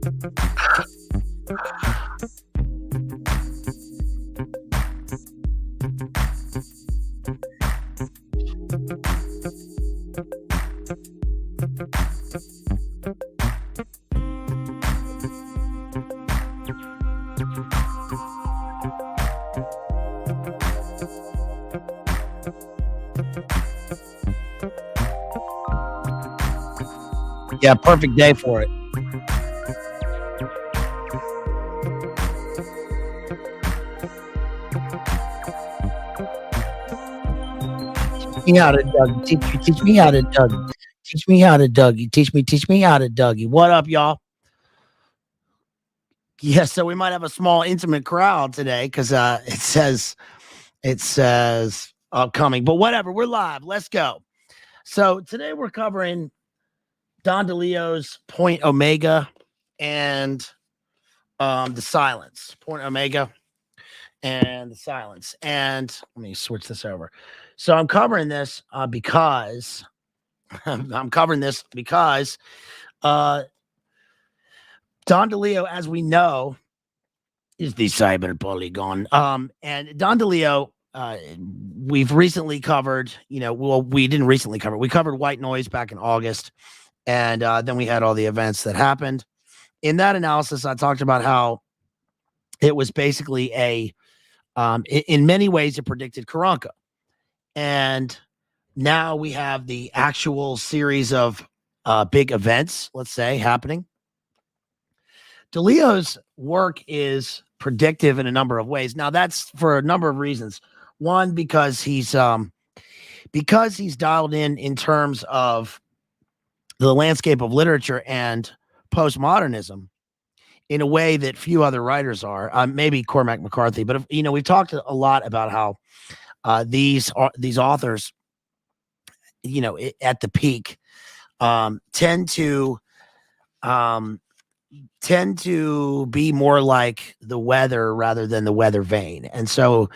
Yeah, perfect day for it. Teach me how to Dougie. Teach me how to Dougie. Teach me how to Dougie. Teach me how to Dougie. What up, y'all? Yeah, so we might have a small intimate crowd today because it says upcoming, but whatever. We're live. Let's go. So today we're covering Don DeLillo's Point Omega and the silence. Point Omega and the silence. And let me switch this over. So I'm covering this because I'm covering this because Don DeLillo, as we know, is the Cyberpolygon. And Don DeLillo, we've recently covered, we didn't recently cover it. We covered White Noise back in August. And then we had all the events that happened. In that analysis, I talked about how it was basically in many ways, it predicted Karanka. And now we have the actual series of big events, let's say, happening. DeLillo's work is predictive in a number of ways. Now, that's for a number of reasons. One, because he's dialed in terms of the landscape of literature and postmodernism in a way that few other writers are. Maybe Cormac McCarthy, but we've talked a lot about how these authors, at the peak, tend to be more like the weather rather than the weather vane. And so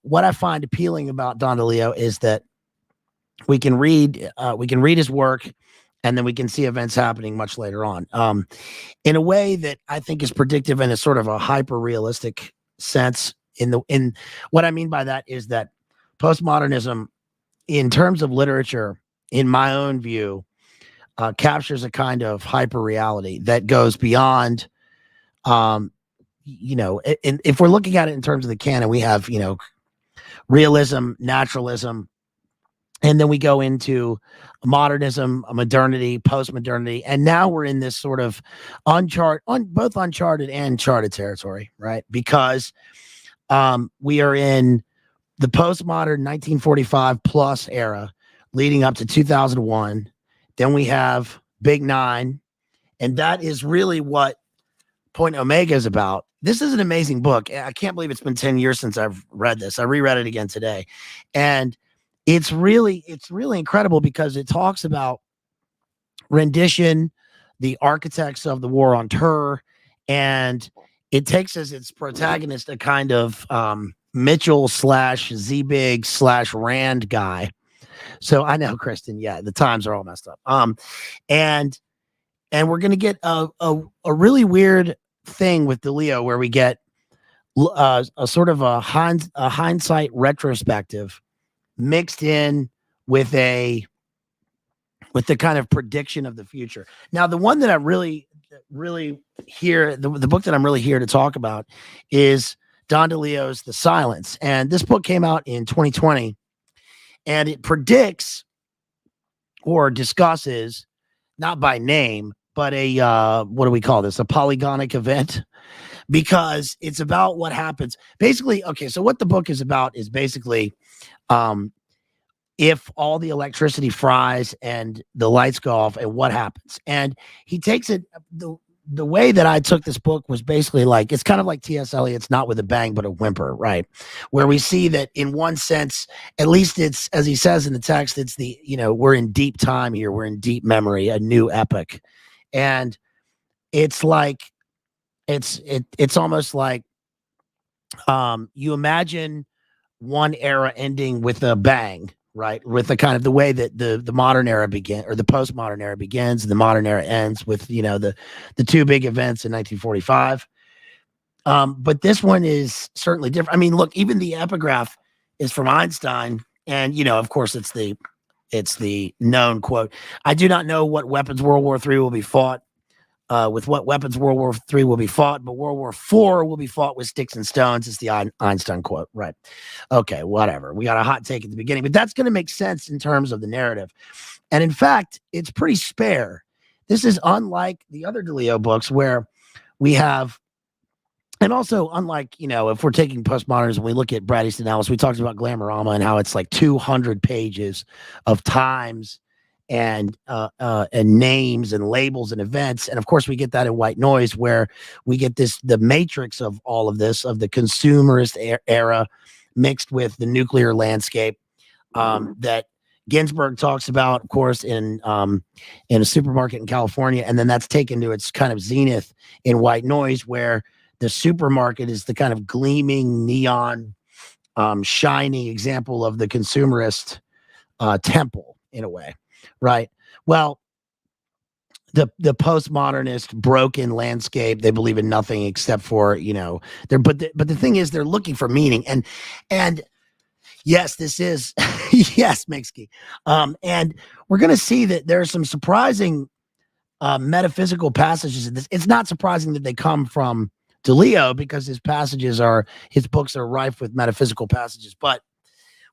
what I find appealing about Don DeLillo is that we can read his work, and then we can see events happening much later on, in a way that I think is predictive in a sort of a hyper realistic sense. In what I mean by that is that postmodernism, in terms of literature, in my own view, captures a kind of hyper reality that goes beyond, and if we're looking at it in terms of the canon, we have, realism, naturalism, and then we go into modernism, modernity, post-modernity, and now we're in this sort of both uncharted and charted territory, right? Because we are in the postmodern 1945 plus era leading up to 2001. Then we have Big Nine, and that is really what Point Omega is about. This is an amazing book. I can't believe it's been 10 years since I've read this. I reread it again today, and it's really incredible because it talks about rendition, the architects of the war on terror, and it takes as its protagonist a kind of Mitchell / ZBig / Rand guy. So I know, Kristen, yeah, the times are all messed up. And we're going to get a really weird thing with DeLillo where we get a sort of a hindsight retrospective mixed in with the kind of prediction of the future. Now, the one that I really here, the book that I'm really here to talk about is Don DeLillo's The Silence. And this book came out in 2020, and it predicts or discusses, not by name, but what do we call this? A polygonic event, because it's about what happens. Basically, okay, so what the book is about is basically if all the electricity fries and the lights go off, and what happens. And he takes it, the way that I took this book was basically like, it's kind of like T.S. Eliot's Not With a Bang But a Whimper, right? Where we see that in one sense, at least it's, as he says in the text, it's the, we're in deep time here. We're in deep memory, a new epoch. And it's like, it's almost like you imagine one era ending with a bang, right? With the kind of the way that the modern era begin, or the postmodern era begins, and the modern era ends with, you know, the two big events in 1945. But this one is certainly different. I mean, look, even the epigraph is from Einstein, and you know, of course, it's the known quote. I do not know what weapons World War III will be fought. With what weapons World War III will be fought, but World War IV will be fought with sticks and stones. It's the Einstein quote, right? Okay, whatever. We got a hot take at the beginning, but that's going to make sense in terms of the narrative. And in fact, it's pretty spare. This is unlike the other DeLillo books where we have, and also unlike, you know, if we're taking postmodernism, we look at Brad Easton Ellis, we talked about Glamorama and how it's like 200 pages of times and names and labels and events. And of course we get that in White Noise, where we get the matrix of all of this, of the consumerist era mixed with the nuclear landscape that Ginsburg talks about, of course, in a supermarket in California. And then that's taken to its kind of zenith in White Noise, where the supermarket is the kind of gleaming neon shining example of the consumerist temple in a way. Right. Well, the postmodernist broken landscape, they believe in nothing except for, you know, but the thing is, they're looking for meaning. And yes, this is yes, Mixkey. And we're going to see that there are some surprising metaphysical passages in this. It's not surprising that they come from DeLillo, because his books are rife with metaphysical passages, but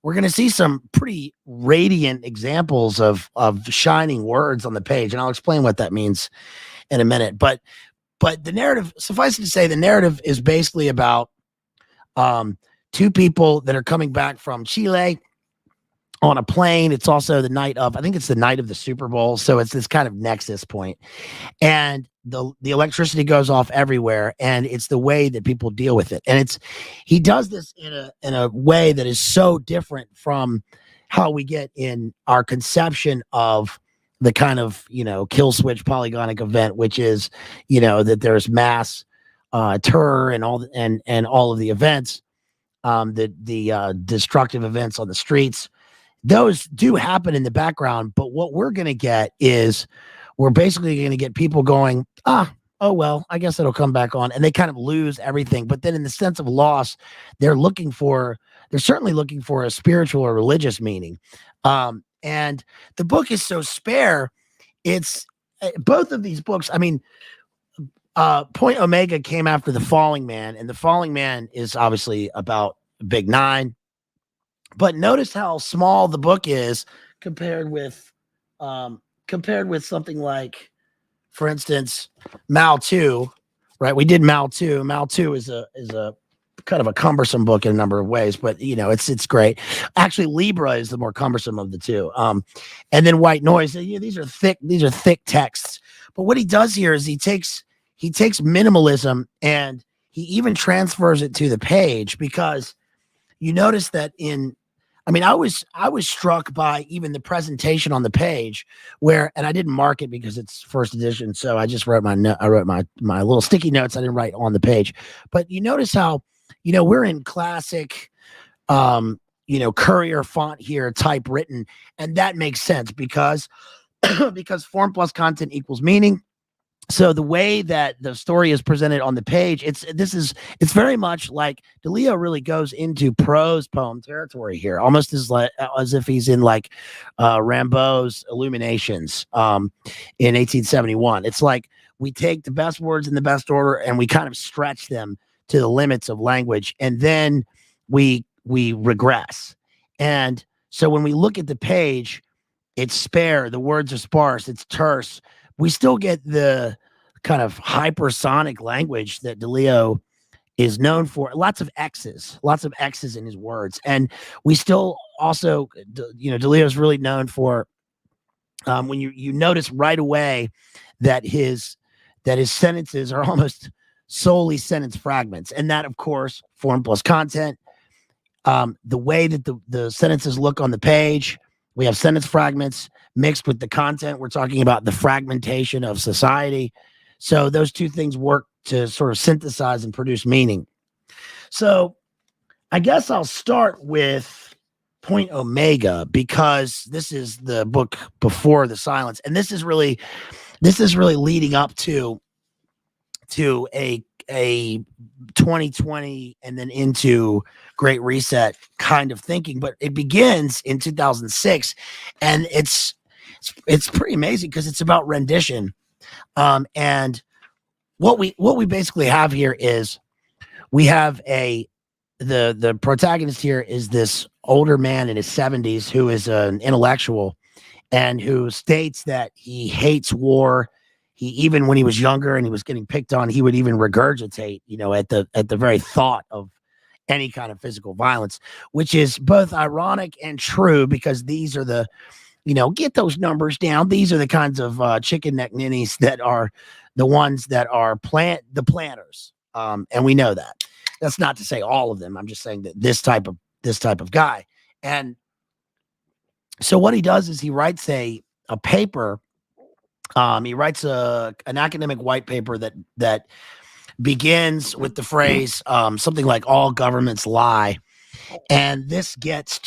we're going to see some pretty radiant examples of shining words on the page, and I'll explain what that means in a minute. But the narrative, suffice it to say, the narrative is basically about two people that are coming back from Chile on a plane. It's also the night of the Super Bowl, so it's this kind of nexus point, and the electricity goes off everywhere, and it's the way that people deal with it. And he does this in a way that is so different from how we get in our conception of the kind of, you know, kill switch polygonic event, which is, you know, that there's mass terror and all of the events, the destructive events on the streets. Those do happen in the background, but what we're going to get is we're basically going to get people going, oh, well, I guess it'll come back on. And they kind of lose everything. But then in the sense of loss, they're certainly looking for a spiritual or religious meaning. And the book is so spare. It's both of these books. I mean, Point Omega came after The Falling Man, and The Falling Man is obviously about Big Nine. But notice how small the book is compared with something like, for instance, Mao 2, right? We did Mao 2. Mao 2 is a kind of a cumbersome book in a number of ways, but you know, it's great. Actually, Libra is the more cumbersome of the two. And then White Noise. You know, these are thick texts. But what he does here is he takes minimalism and he even transfers it to the page, because you notice that I was struck by even the presentation on the page, where, and I didn't mark it because it's first edition, so I just wrote my little sticky notes. I didn't write on the page, but you notice how, you know, we're in classic, you know, Courier font here, typewritten, and that makes sense because form plus content equals meaning. So the way that the story is presented on the page, it's very much like DeLillo really goes into prose poem territory here, almost as if he's in like Rimbaud's Illuminations in 1871. It's like we take the best words in the best order and we kind of stretch them to the limits of language, and then we regress. And so when we look at the page, it's spare, the words are sparse, it's terse. We still get the kind of hypersonic language that DeLillo is known for. Lots of X's in his words. And we still also, you know, DeLillo is really known for, when you notice right away that his sentences are almost solely sentence fragments. And that, of course, form plus content, the way that the sentences look on the page, we have sentence fragments mixed with the content. We're talking about the fragmentation of society. So those two things work to sort of synthesize and produce meaning. So I guess I'll start with point omega, because this is the book before the silence, and this is really leading up to a 2020 and then into Great Reset kind of thinking. But it begins in 2006, and it's pretty amazing because it's about rendition. And what we basically have here is we have the protagonist here is this older man in his 70s who is an intellectual and who states that he hates war. He, even when he was younger and he was getting picked on, he would even regurgitate, at the very thought of any kind of physical violence, which is both ironic and true, because these are the, get those numbers down. These are the kinds of chicken neck ninnies that are the ones that are the planners. And we know that. That's not to say all of them. I'm just saying that this type of guy. And so what he does is he writes a paper. He writes an academic white paper that begins with the phrase something like "all governments lie," and this gets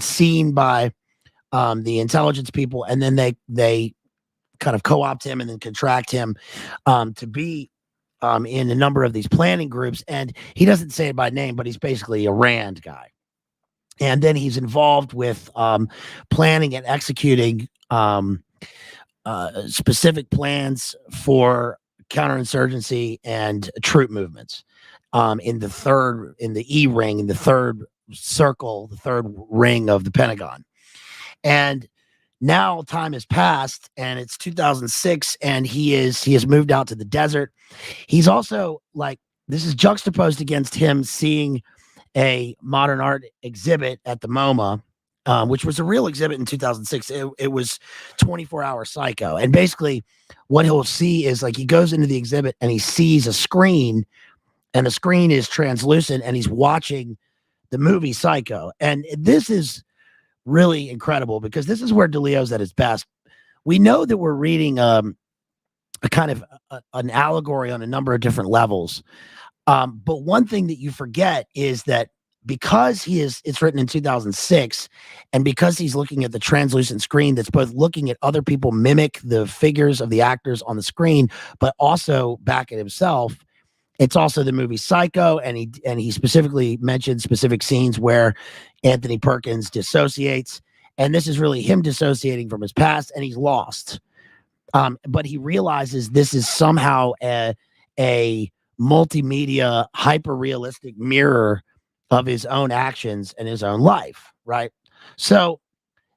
seen by the intelligence people, and then they kind of co-opt him and then contract him to be in a number of these planning groups. And he doesn't say it by name, but he's basically a Rand guy. And then he's involved with planning and executing specific plans for counterinsurgency and troop movements in the E ring, in the third circle, the third ring of the Pentagon. And now time has passed, and it's 2006, and he has moved out to the desert. He's also, like, this is juxtaposed against him seeing a modern art exhibit at the MoMA, which was a real exhibit in 2006. It was 24-hour Psycho. And basically what he'll see is, like, he goes into the exhibit and he sees a screen, and the screen is translucent, and he's watching the movie Psycho. And this is really incredible, because this is where DeLillo's at his best. We know that we're reading a kind of an allegory on a number of different levels. But one thing that you forget is that because it's written in 2006, and because he's looking at the translucent screen that's both looking at other people mimic the figures of the actors on the screen, but also back at himself. It's also the movie Psycho, and he specifically mentioned specific scenes where Anthony Perkins dissociates, and this is really him dissociating from his past, and he's lost. But he realizes this is somehow a multimedia, hyper-realistic mirror of his own actions and his own life, right? So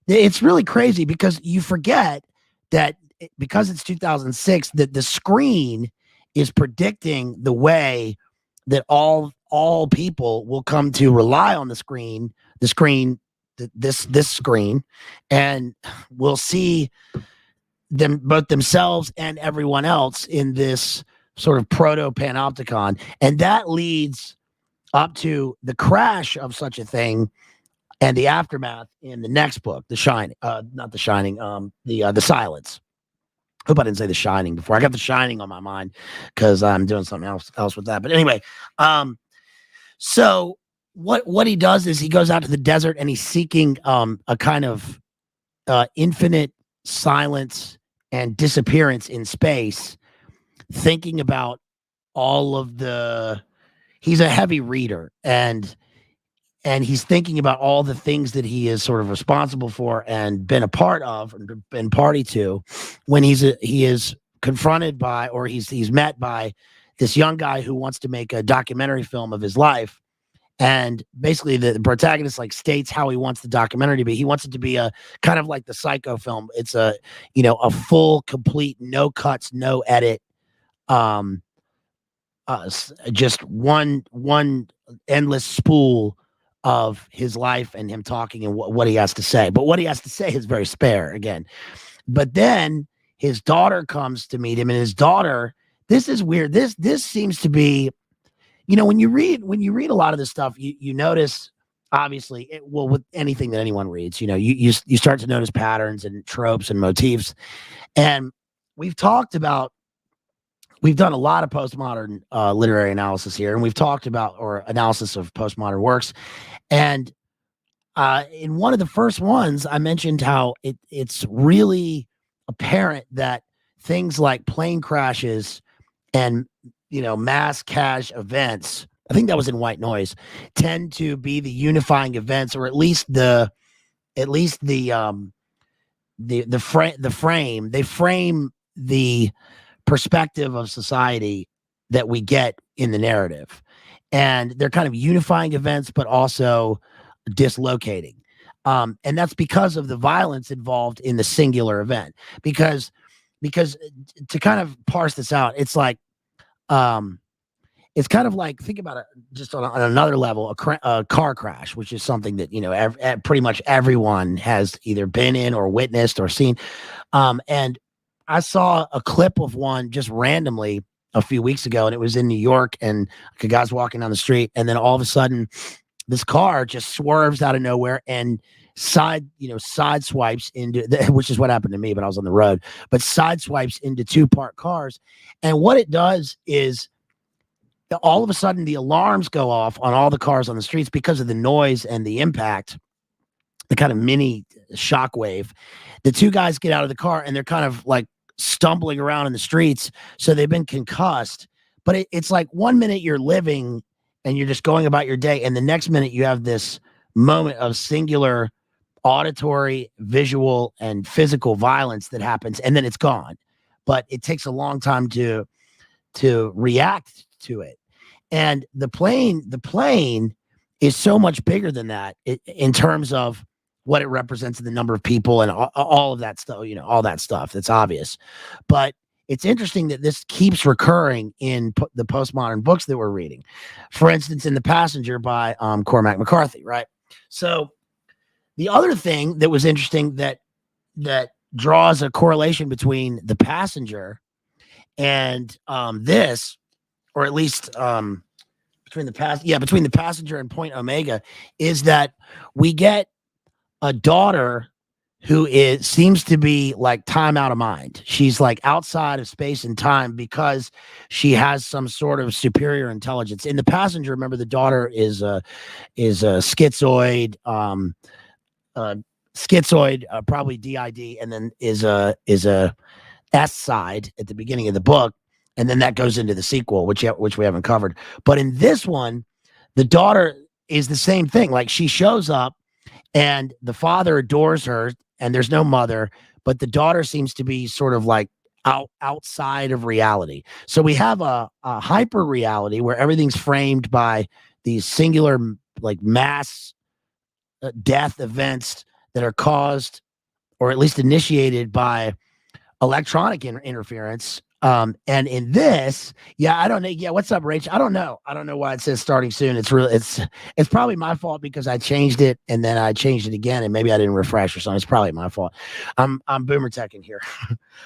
it's really crazy, because you forget that because it's 2006, that the screen is predicting the way that all people will come to rely on this screen, and we'll see them, both themselves and everyone else, in this sort of proto panopticon. And that leads up to the crash of such a thing and the aftermath in the next book, The Shining, not The Shining, the Silence. Hope I didn't say The Shining before. I got The Shining on my mind because I'm doing something else with that. But anyway, so what he does is he goes out to the desert, and he's seeking a kind of infinite silence and disappearance in space, thinking about all of he's a heavy reader, and he's thinking about all the things that he is sort of responsible for and been a part of and been party to, when he is confronted by, or he's met by, this young guy who wants to make a documentary film of his life. And basically the protagonist, like, states how he wants the documentary to be. He wants it to be a kind of like the Psycho film. It's a full, complete, no cuts, no edit, just one endless spool of his life and him talking and what he has to say. But what he has to say is very spare, again. But then his daughter comes to meet him, and his daughter, this is weird. This seems to be, when you read a lot of this stuff, you notice, obviously, with anything that anyone reads, you start to notice patterns and tropes and motifs. And we've done a lot of postmodern literary analysis here, and we've talked about, or analysis of postmodern works. And in one of the first ones, I mentioned how it's really apparent that things like plane crashes and mass cash events, I think that was in White Noise, tend to be the unifying events, or at least the frame. They frame the perspective of society that we get in the narrative, and they're kind of unifying events, but also dislocating. And that's because of the violence involved in the singular event. Because to kind of parse this out, it's like it's kind of like, think about it just on another level, a car crash, which is something that pretty much everyone has either been in or witnessed or seen. And I saw a clip of one just randomly a few weeks ago, and it was in New York, and a guy's walking down the street, and then all of a sudden this car just swerves out of nowhere and side swipes into which is what happened to me, but I was on the road, but side swipes into two parked cars. And what it does is all of a sudden the alarms go off on all the cars on the streets because of the noise and the impact, the kind of mini shockwave. The two guys get out of the car and they're kind of like stumbling around in the streets. So they've been concussed, but it's like 1 minute you're living and you're just going about your day, and the next minute you have this moment of singular auditory, visual, and physical violence that happens, and then it's gone. But it takes a long time to react to it. And the plane is so much bigger than that in terms of what it represents in the number of people and all of that stuff, all that stuff. That's obvious. But it's interesting that this keeps recurring in the postmodern books that we're reading. For instance, in The Passenger by Cormac McCarthy, right? So the other thing that was interesting that draws a correlation between The Passenger and this, or at least between The Passenger and Point Omega, is that we get a daughter who seems to be like time out of mind. She's like outside of space and time because she has some sort of superior intelligence. In The Passenger, remember, the daughter is a schizoid, probably DID, and then is a S side at the beginning of the book, and then that goes into the sequel, which we haven't covered. But in this one, the daughter is the same thing. Like, she shows up, and the father adores her, and there's no mother, but the daughter seems to be sort of like outside of reality. So we have a hyper reality where everything's framed by these singular, like, mass death events that are caused, or at least initiated, by electronic interference. And in this, I don't know. Yeah, what's up, Rach? I don't know why it says starting soon. It's probably my fault because I changed it and then I changed it again, and maybe I didn't refresh or something. It's probably my fault. I'm boomer teching here.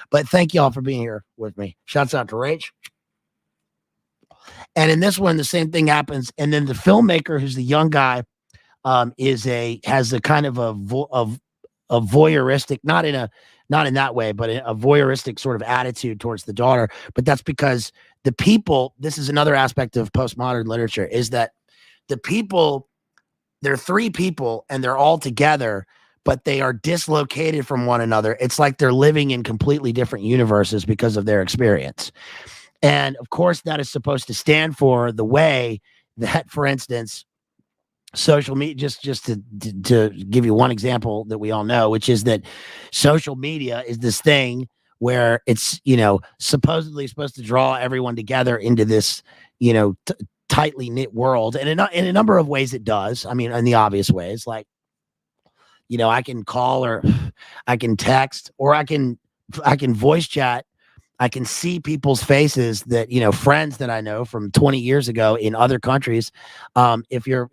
But thank y'all for being here with me. Shouts out to Rach. And in this one, the same thing happens. And then the filmmaker, who's the young guy, has a kind of a voyeuristic, not in that way, but a voyeuristic sort of attitude towards the daughter. But that's because the people, this is another aspect of postmodern literature, is that the people, they're three people and they're all together, but they are dislocated from one another. It's like they're living in completely different universes because of their experience. And of course, that is supposed to stand for the way that, for instance, social media, just to give you one example that we all know, which is that social media is this thing where it's supposedly supposed to draw everyone together into this tightly knit world, and in a number of ways it does. I mean, in the obvious ways, like I can call, or I can text, or I can voice chat. I can see people's faces that, friends that I know from 20 years ago in other countries. If your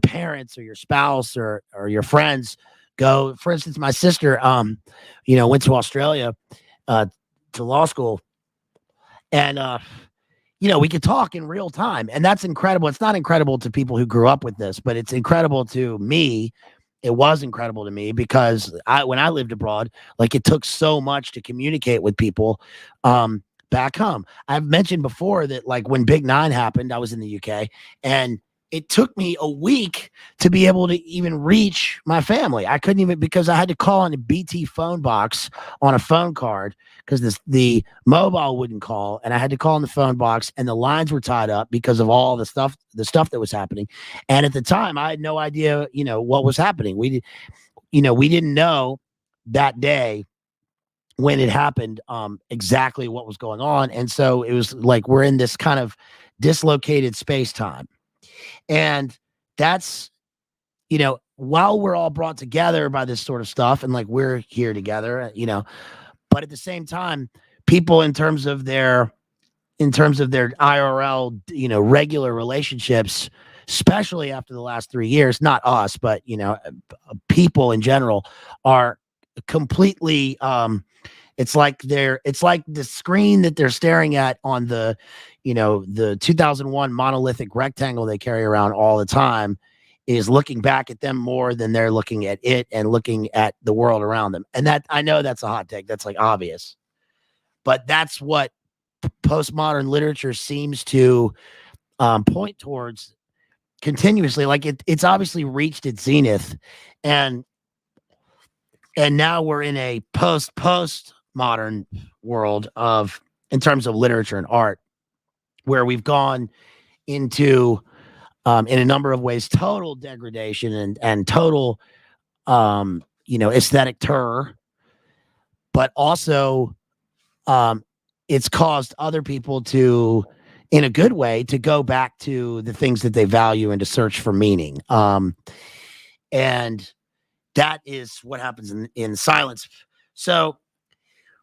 parents or your spouse or your friends go, for instance, my sister, went to Australia, to law school, and, we could talk in real time, and that's incredible. It's not incredible to people who grew up with this, but it's incredible to me. It was incredible to me because when I lived abroad, like, it took so much to communicate with people back home. I've mentioned before that, like, when Big 9 happened, I was in the UK, and it took me a week to be able to even reach my family. I couldn't even, because I had to call on a BT phone box on a phone card because the mobile wouldn't call, and I had to call on the phone box, and the lines were tied up because of all the stuff that was happening. And at the time, I had no idea, what was happening. We didn't know that day when it happened exactly what was going on, and so it was like we're in this kind of dislocated space time. And that's, while we're all brought together by this sort of stuff, and like we're here together, but at the same time, people in terms of their IRL, regular relationships, especially after the last 3 years, not us, but people in general are completely it's like the screen that they're staring at on the 2001 monolithic rectangle they carry around all the time is looking back at them more than they're looking at it and looking at the world around them. And that, I know that's a hot take, that's like obvious, but that's what postmodern literature seems to point towards continuously. Like it's obviously reached its zenith, and now we're in a postmodern world in terms of literature and art, where we've gone into in a number of ways total degradation and total aesthetic terror, but also it's caused other people to, in a good way, to go back to the things that they value and to search for meaning. And that is what happens in silence. So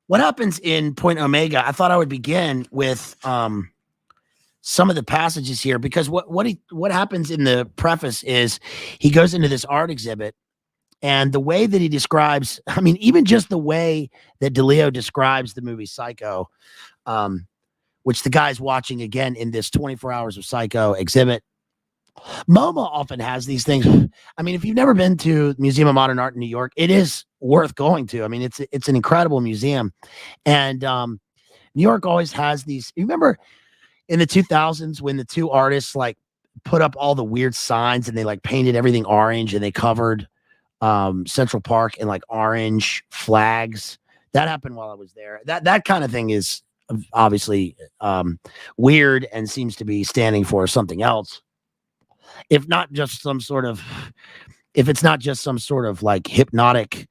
what happens in Point Omega, I thought I would begin with some of the passages here, because what happens in the preface is he goes into this art exhibit, and the way that he describes, I mean, even just the way that DeLillo describes the movie Psycho, which the guy's watching again in this 24 Hours of Psycho exhibit. MoMA often has these things. I mean, if you've never been to Museum of Modern Art in New York, it is worth going to. I mean, it's an incredible museum. And New York always has these. You remember in the 2000s when the two artists like put up all the weird signs and they like painted everything orange and they covered Central Park in like orange flags? That happened while I was there. That kind of thing is obviously weird and seems to be standing for something else. If it's not just some sort of like hypnotic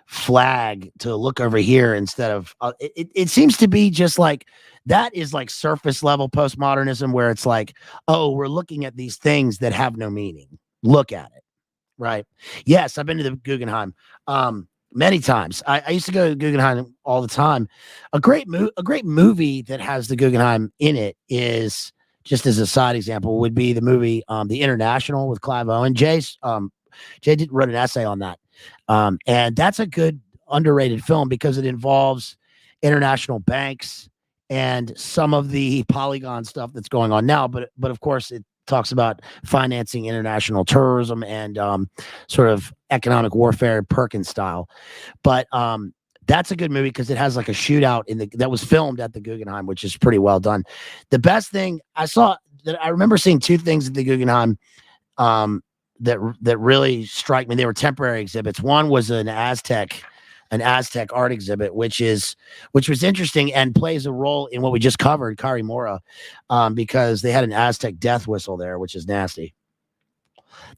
flag to look over here instead of it seems to be just like that is like surface level postmodernism, where it's like, oh, we're looking at these things that have no meaning. Look at it. Right. Yes, I've been to the Guggenheim many times. I used to go to the Guggenheim all the time. A great movie that has the Guggenheim in it is, just as a side example, would be the movie The International with Clive Owen. Jay wrote an essay on that. And that's a good underrated film because it involves international banks and some of the Polygon stuff that's going on now. But of course, it talks about financing international tourism and sort of economic warfare, Perkins style. But that's a good movie because it has like a shootout that was filmed at the Guggenheim, which is pretty well done. The best thing I remember seeing two things at the Guggenheim that really strike me. They were temporary exhibits. One was an Aztec art exhibit, which was interesting and plays a role in what we just covered, Kari Mora, because they had an Aztec death whistle there, which is nasty.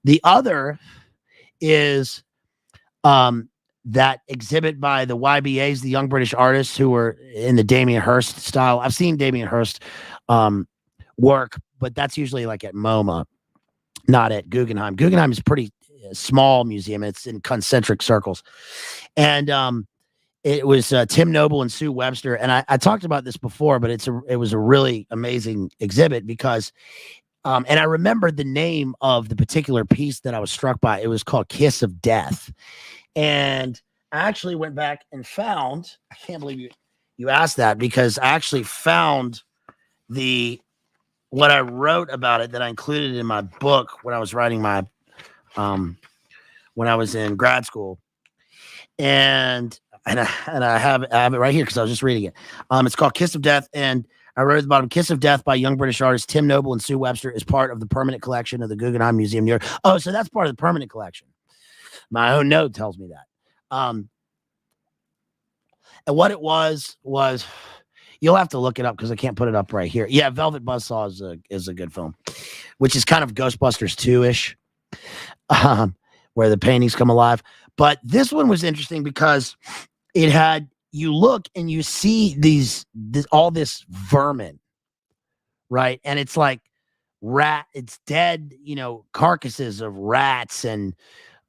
The other is that exhibit by the YBAs, the Young British Artists, who were in the Damien Hirst style. I've seen Damien Hirst work, but that's usually like at MoMA, not at Guggenheim. Guggenheim is a pretty small museum. It's in concentric circles. And it was Tim Noble and Sue Webster. And I talked about this before, but it was a really amazing exhibit because and I remembered the name of the particular piece that I was struck by. It was called Kiss of Death. And I actually went back and found, I can't believe you asked that, because I actually found what I wrote about it that I included in my book when I was writing my when I was in grad school. And I have it right here because I was just reading it. It's called Kiss of Death. And I wrote at the bottom, Kiss of Death by young British artists Tim Noble and Sue Webster is part of the permanent collection of the Guggenheim Museum, New York. Oh, so that's part of the permanent collection. My own note tells me that. And what it was you'll have to look it up because I can't put it up right here. Yeah, Velvet Buzzsaw is a good film, which is kind of Ghostbusters 2-ish, where the paintings come alive. But this one was interesting because it had, you look and you see all this vermin, right? And it's like it's dead, carcasses of rats and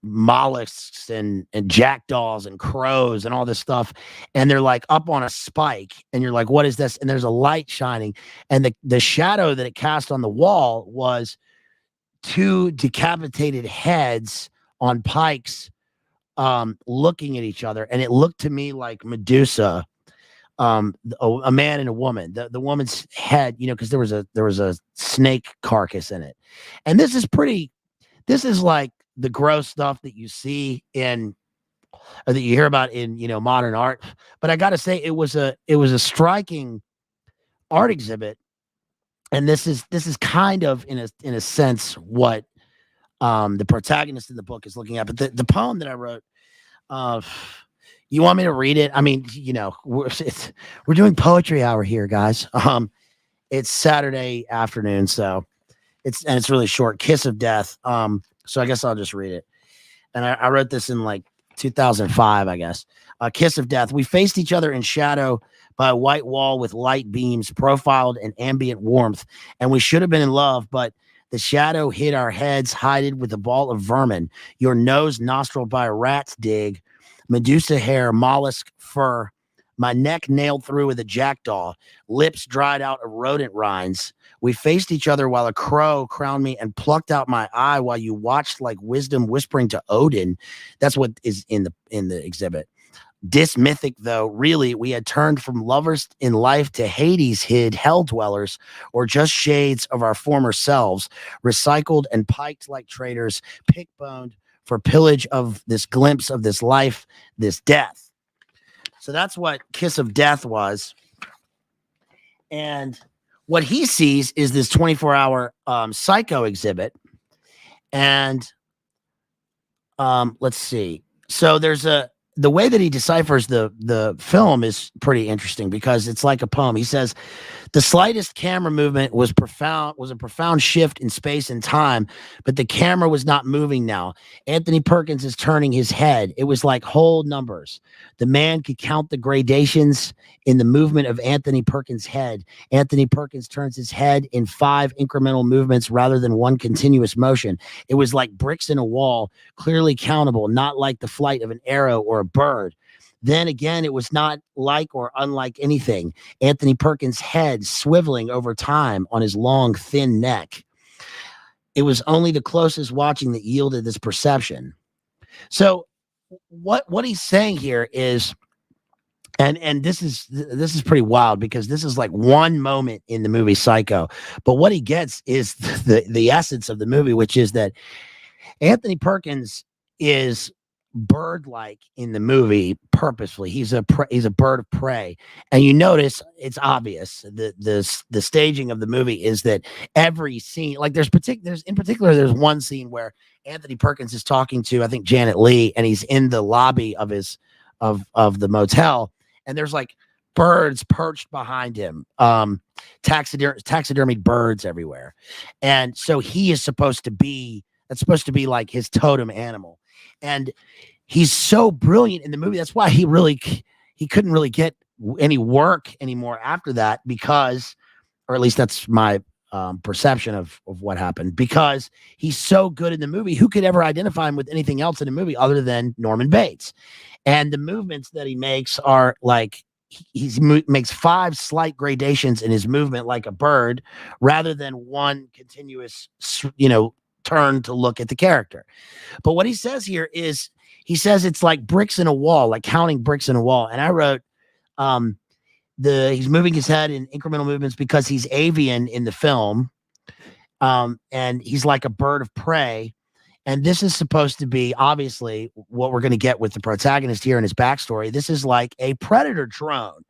mollusks and jackdaws and crows and all this stuff, and they're like up on a spike, and you're like, what is this? And there's a light shining, and the shadow that it cast on the wall was 2 decapitated heads on pikes looking at each other, and it looked to me like Medusa, a man and a woman. The woman's head, because there was a snake carcass in it. And this is like the gross stuff that you see in, or that you hear about in, modern art. But I got to say, it was a striking art exhibit. And this is kind of in a sense what the protagonist in the book is looking at. But the poem that I wrote, you want me to read it? I mean, we're doing poetry hour here, guys. It's Saturday afternoon, so it's really short. Kiss of Death. So I guess I'll just read it. And I wrote this in like 2005, I guess. Kiss of Death. We faced each other in shadow by a white wall with light beams, profiled in ambient warmth, and we should have been in love, but the shadow hid our heads, hided with a ball of vermin. Your nose nostriled by a rat's dig, Medusa hair, mollusk fur, my neck nailed through with a jackdaw, lips dried out of rodent rinds. We faced each other while a crow crowned me and plucked out my eye while you watched like wisdom whispering to Odin. That's what is in the exhibit. Dismythic, though, really, we had turned from lovers in life to Hades hid hell dwellers, or just shades of our former selves, recycled and piked like traitors, pick-boned for pillage of this glimpse of this life, this death. So that's what Kiss of Death was. And what he sees is this 24-hour psycho exhibit. And let's see. So there's the way that he deciphers the film is pretty interesting because it's like a poem. He says, the slightest camera movement was a profound shift in space and time, but the camera was not moving now. Anthony Perkins is turning his head. It was like whole numbers. The man could count the gradations in the movement of Anthony Perkins' head. Anthony Perkins turns his head in 5 incremental movements rather than one continuous motion. It was like bricks in a wall, clearly countable, not like the flight of an arrow or a bird. Then again, it was not like or unlike anything. Anthony Perkins' head swiveling over time on his long, thin neck. It was only the closest watching that yielded this perception. So what he's saying here is, and this is pretty wild because this is like one moment in the movie Psycho, but what he gets is the essence of the movie, which is that Anthony Perkins is bird-like in the movie purposefully. He's a bird of prey, and you notice it's obvious. The staging of the movie is that every scene, like there's one scene where Anthony Perkins is talking to, I think, Janet Leigh, and he's in the lobby of the motel, and there's like birds perched behind him, taxidermied birds everywhere, and so that's supposed to be like his totem animal. And he's so brilliant in the movie. That's why he couldn't really get any work anymore after that, because, or at least that's my perception of what happened, because he's so good in the movie. Who could ever identify him with anything else in a movie other than Norman Bates? And the movements that he makes are like, he makes 5 slight gradations in his movement like a bird, rather than one continuous, turn to look at the character. But what he says here is, he says it's like bricks in a wall, like counting bricks in a wall. And I wrote, he's moving his head in incremental movements because he's avian in the film, and he's like a bird of prey. And this is supposed to be, obviously, what we're going to get with the protagonist here in his backstory. This is like a predator drone.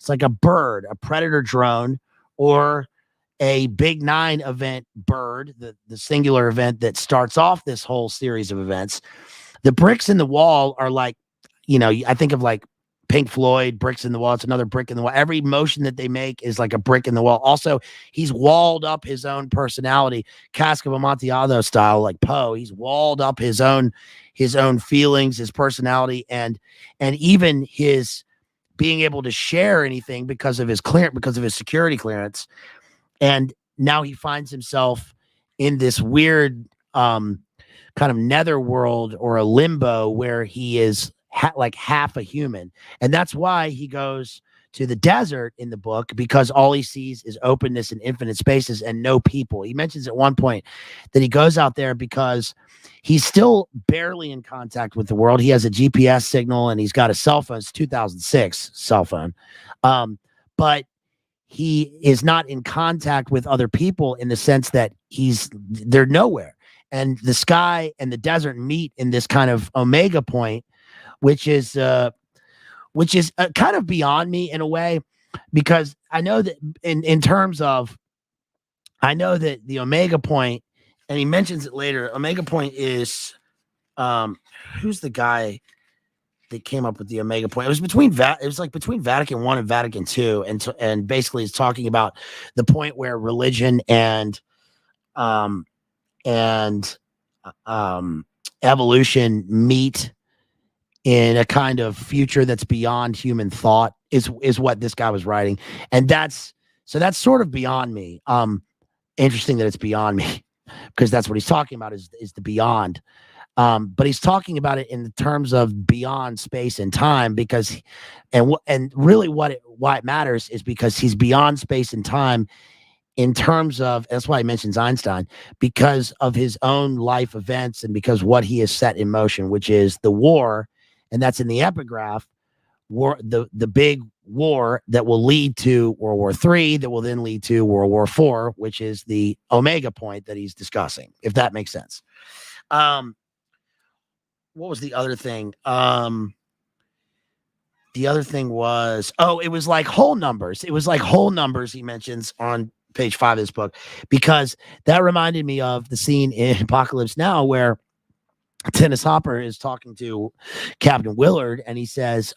It's like a bird, a predator drone, or a Big Nine event bird, the singular event that starts off this whole series of events. The bricks in the wall are like, I think of like Pink Floyd, bricks in the wall. It's another brick in the wall. Every motion that they make is like a brick in the wall. Also, he's walled up his own personality, Cask of Amontillado style, like Poe. He's walled up his own feelings, his personality, and even his being able to share anything because of his security clearance. And now he finds himself in this weird kind of netherworld or a limbo where he is like half a human. And that's why he goes to the desert in the book, because all he sees is openness and infinite spaces and no people. He mentions at one point that he goes out there because he's still barely in contact with the world. He has a GPS signal and he's got a cell phone. It's 2006 cell phone. But he is not in contact with other people in the sense that they're nowhere. And the sky and the desert meet in this kind of omega point, which is kind of beyond me in a way, because I know that in terms of, I know that the omega point, and he mentions it later, omega point is, who's the guy that came up with the omega point? It was between Vatican I and Vatican II, and basically it's talking about the point where religion and evolution meet in a kind of future that's beyond human thought, is what this guy was writing. And that's sort of beyond me. Interesting that it's beyond me, because that's what he's talking about is the beyond. But he's talking about it in the terms of beyond space and time, because really why it matters is because he's beyond space and time in terms of, that's why he mentions Einstein, because of his own life events and because what he has set in motion, which is the war. And that's in the epigraph, war, the big war that will lead to World War III, that will then lead to World War IV, which is the omega point that he's discussing, if that makes sense. What was the other thing? The other thing was, it was like whole numbers. It was like whole numbers he mentions on page 5 of this book, because that reminded me of the scene in Apocalypse Now where Dennis Hopper is talking to Captain Willard, and he says,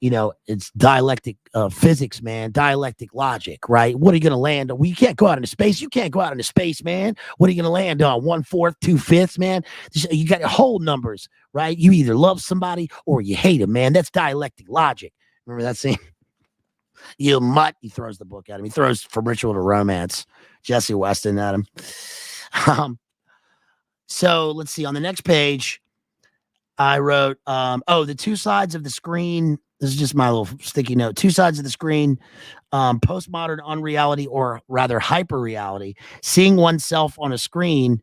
it's dialectic physics, man, dialectic logic, right? What are you going to land on? Well, you can't go out into space. You can't go out into space, man. What are you going to land on? 1/4, 2/5, man. You got whole numbers, right? You either love somebody or you hate them, man. That's dialectic logic. Remember that scene? You mutt. He throws the book at him. He throws From Ritual to Romance, Jesse Weston at him. So let's see. On the next page, I wrote, the two sides of the screen. This is just my little sticky note. Two sides of the screen, postmodern unreality, or rather hyperreality, seeing oneself on a screen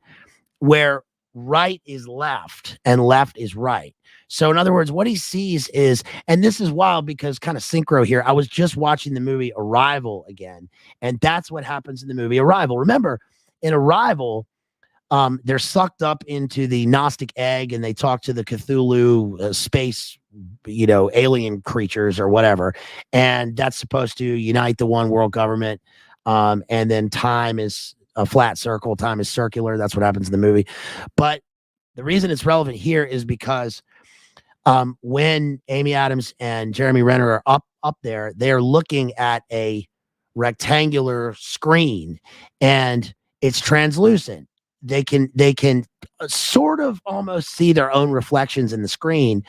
where right is left and left is right. So in other words, what he sees is, and this is wild because kind of synchro here, I was just watching the movie Arrival again, and that's what happens in the movie Arrival. Remember, in Arrival, they're sucked up into the Gnostic egg and they talk to the Cthulhu space, alien creatures or whatever. And that's supposed to unite the one world government. And then time is a flat circle. Time is circular. That's what happens in the movie. But the reason it's relevant here is because when Amy Adams and Jeremy Renner are up there, they're looking at a rectangular screen and it's translucent. They can sort of almost see their own reflections in the screen,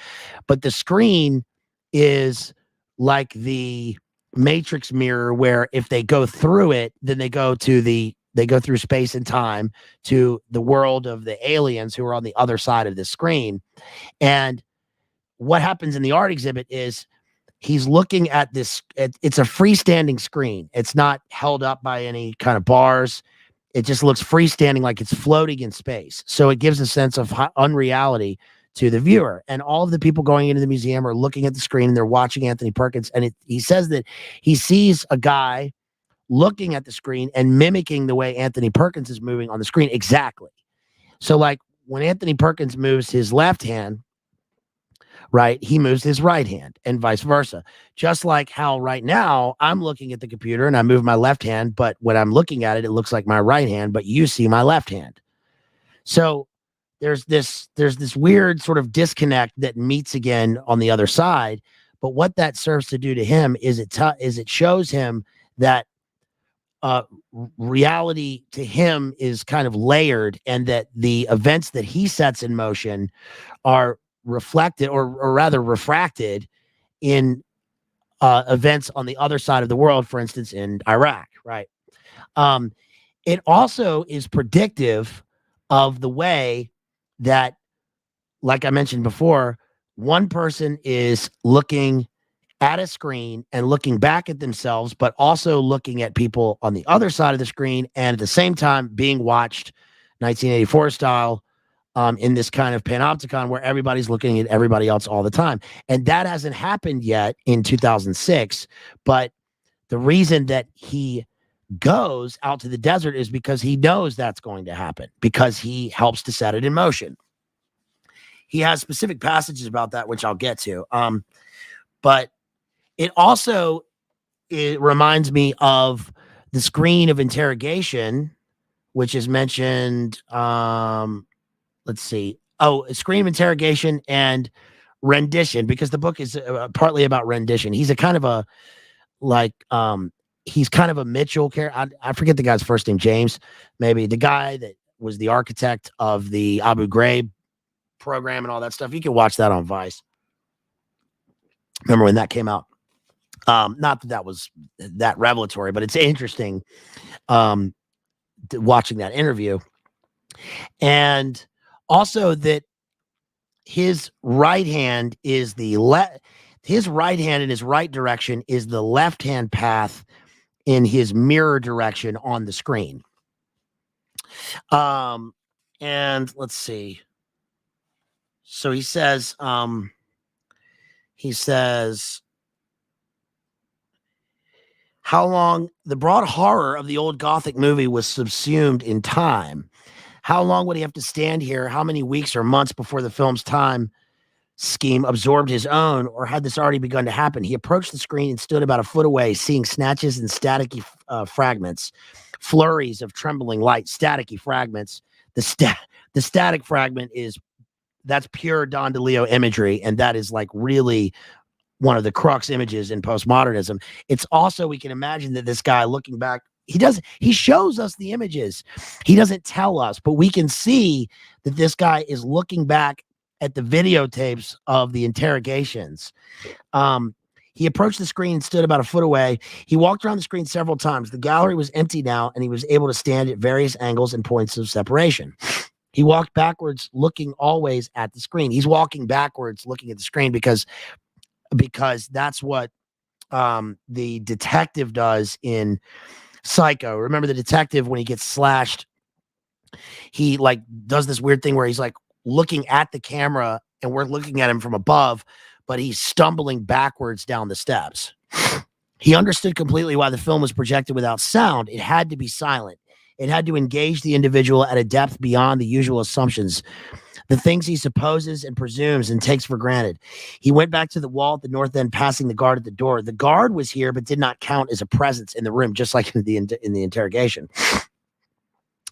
but the screen is like the matrix mirror where if they go through it, then they go through space and time to the world of the aliens who are on the other side of the screen. And what happens in the art exhibit is he's looking at this. It's a freestanding screen. It's not held up by any kind of bars. It just looks freestanding, like it's floating in space. So it gives a sense of unreality to the viewer. And all of the people going into the museum are looking at the screen and they're watching Anthony Perkins. And he says that he sees a guy looking at the screen and mimicking the way Anthony Perkins is moving on the screen exactly. So like when Anthony Perkins moves his left hand, right? He moves his right hand and vice versa. Just like how right now I'm looking at the computer and I move my left hand, but when I'm looking at it, it looks like my right hand, but you see my left hand. So there's this weird sort of disconnect that meets again on the other side. But what that serves to do to him is it shows him that uh, reality to him is kind of layered, and that the events that he sets in motion are reflected, or rather refracted, in events on the other side of the world, for instance, in Iraq, right? Um, it also is predictive of the way that, like I mentioned before, one person is looking at a screen and looking back at themselves, but also looking at people on the other side of the screen, and at the same time being watched 1984 style, in this kind of panopticon where everybody's looking at everybody else all the time. And that hasn't happened yet in 2006. But the reason that he goes out to the desert is because he knows that's going to happen, because he helps to set it in motion. He has specific passages about that, which I'll get to. But it also, it reminds me of the screen of interrogation, which is mentioned. Let's see. Oh, a screen of interrogation and rendition, because the book is partly about rendition. He's a kind of a, like, he's kind of a Mitchell character. I forget the guy's first name, James, maybe, the guy that was the architect of the Abu Ghraib program and all that stuff. You can watch that on Vice. Remember when that came out? Not that was that revelatory, but it's interesting watching that interview. And also that his right hand is his right hand in his right direction is the left-hand path in his mirror direction on the screen. And let's see. So he says, how long the broad horror of the old Gothic movie was subsumed in time. How long would he have to stand here? How many weeks or months before the film's time scheme absorbed his own, or had this already begun to happen? He approached the screen and stood about a foot away, seeing snatches and staticky fragments, flurries of trembling light, staticky fragments. The static fragment that's pure Don DeLillo imagery, and that is like really one of the crux images in postmodernism. It's also, we can imagine that this guy looking back, he shows us the images. He doesn't tell us, but we can see that this guy is looking back at the videotapes of the interrogations. He approached the screen and stood about a foot away. He walked around the screen several times. The gallery was empty now, and he was able to stand at various angles and points of separation. He walked backwards, looking always at the screen. He's walking backwards, looking at the screen, because that's what the detective does in Psycho. Remember the detective, when he gets slashed, he like does this weird thing where he's like looking at the camera and we're looking at him from above, but he's stumbling backwards down the steps. He understood completely why the film was projected without sound. It had to be silent. It had to engage the individual at a depth beyond the usual assumptions, the things he supposes and presumes and takes for granted. He went back to the wall at the north end, passing the guard at the door. The guard was here, but did not count as a presence in the room, just like in the interrogation.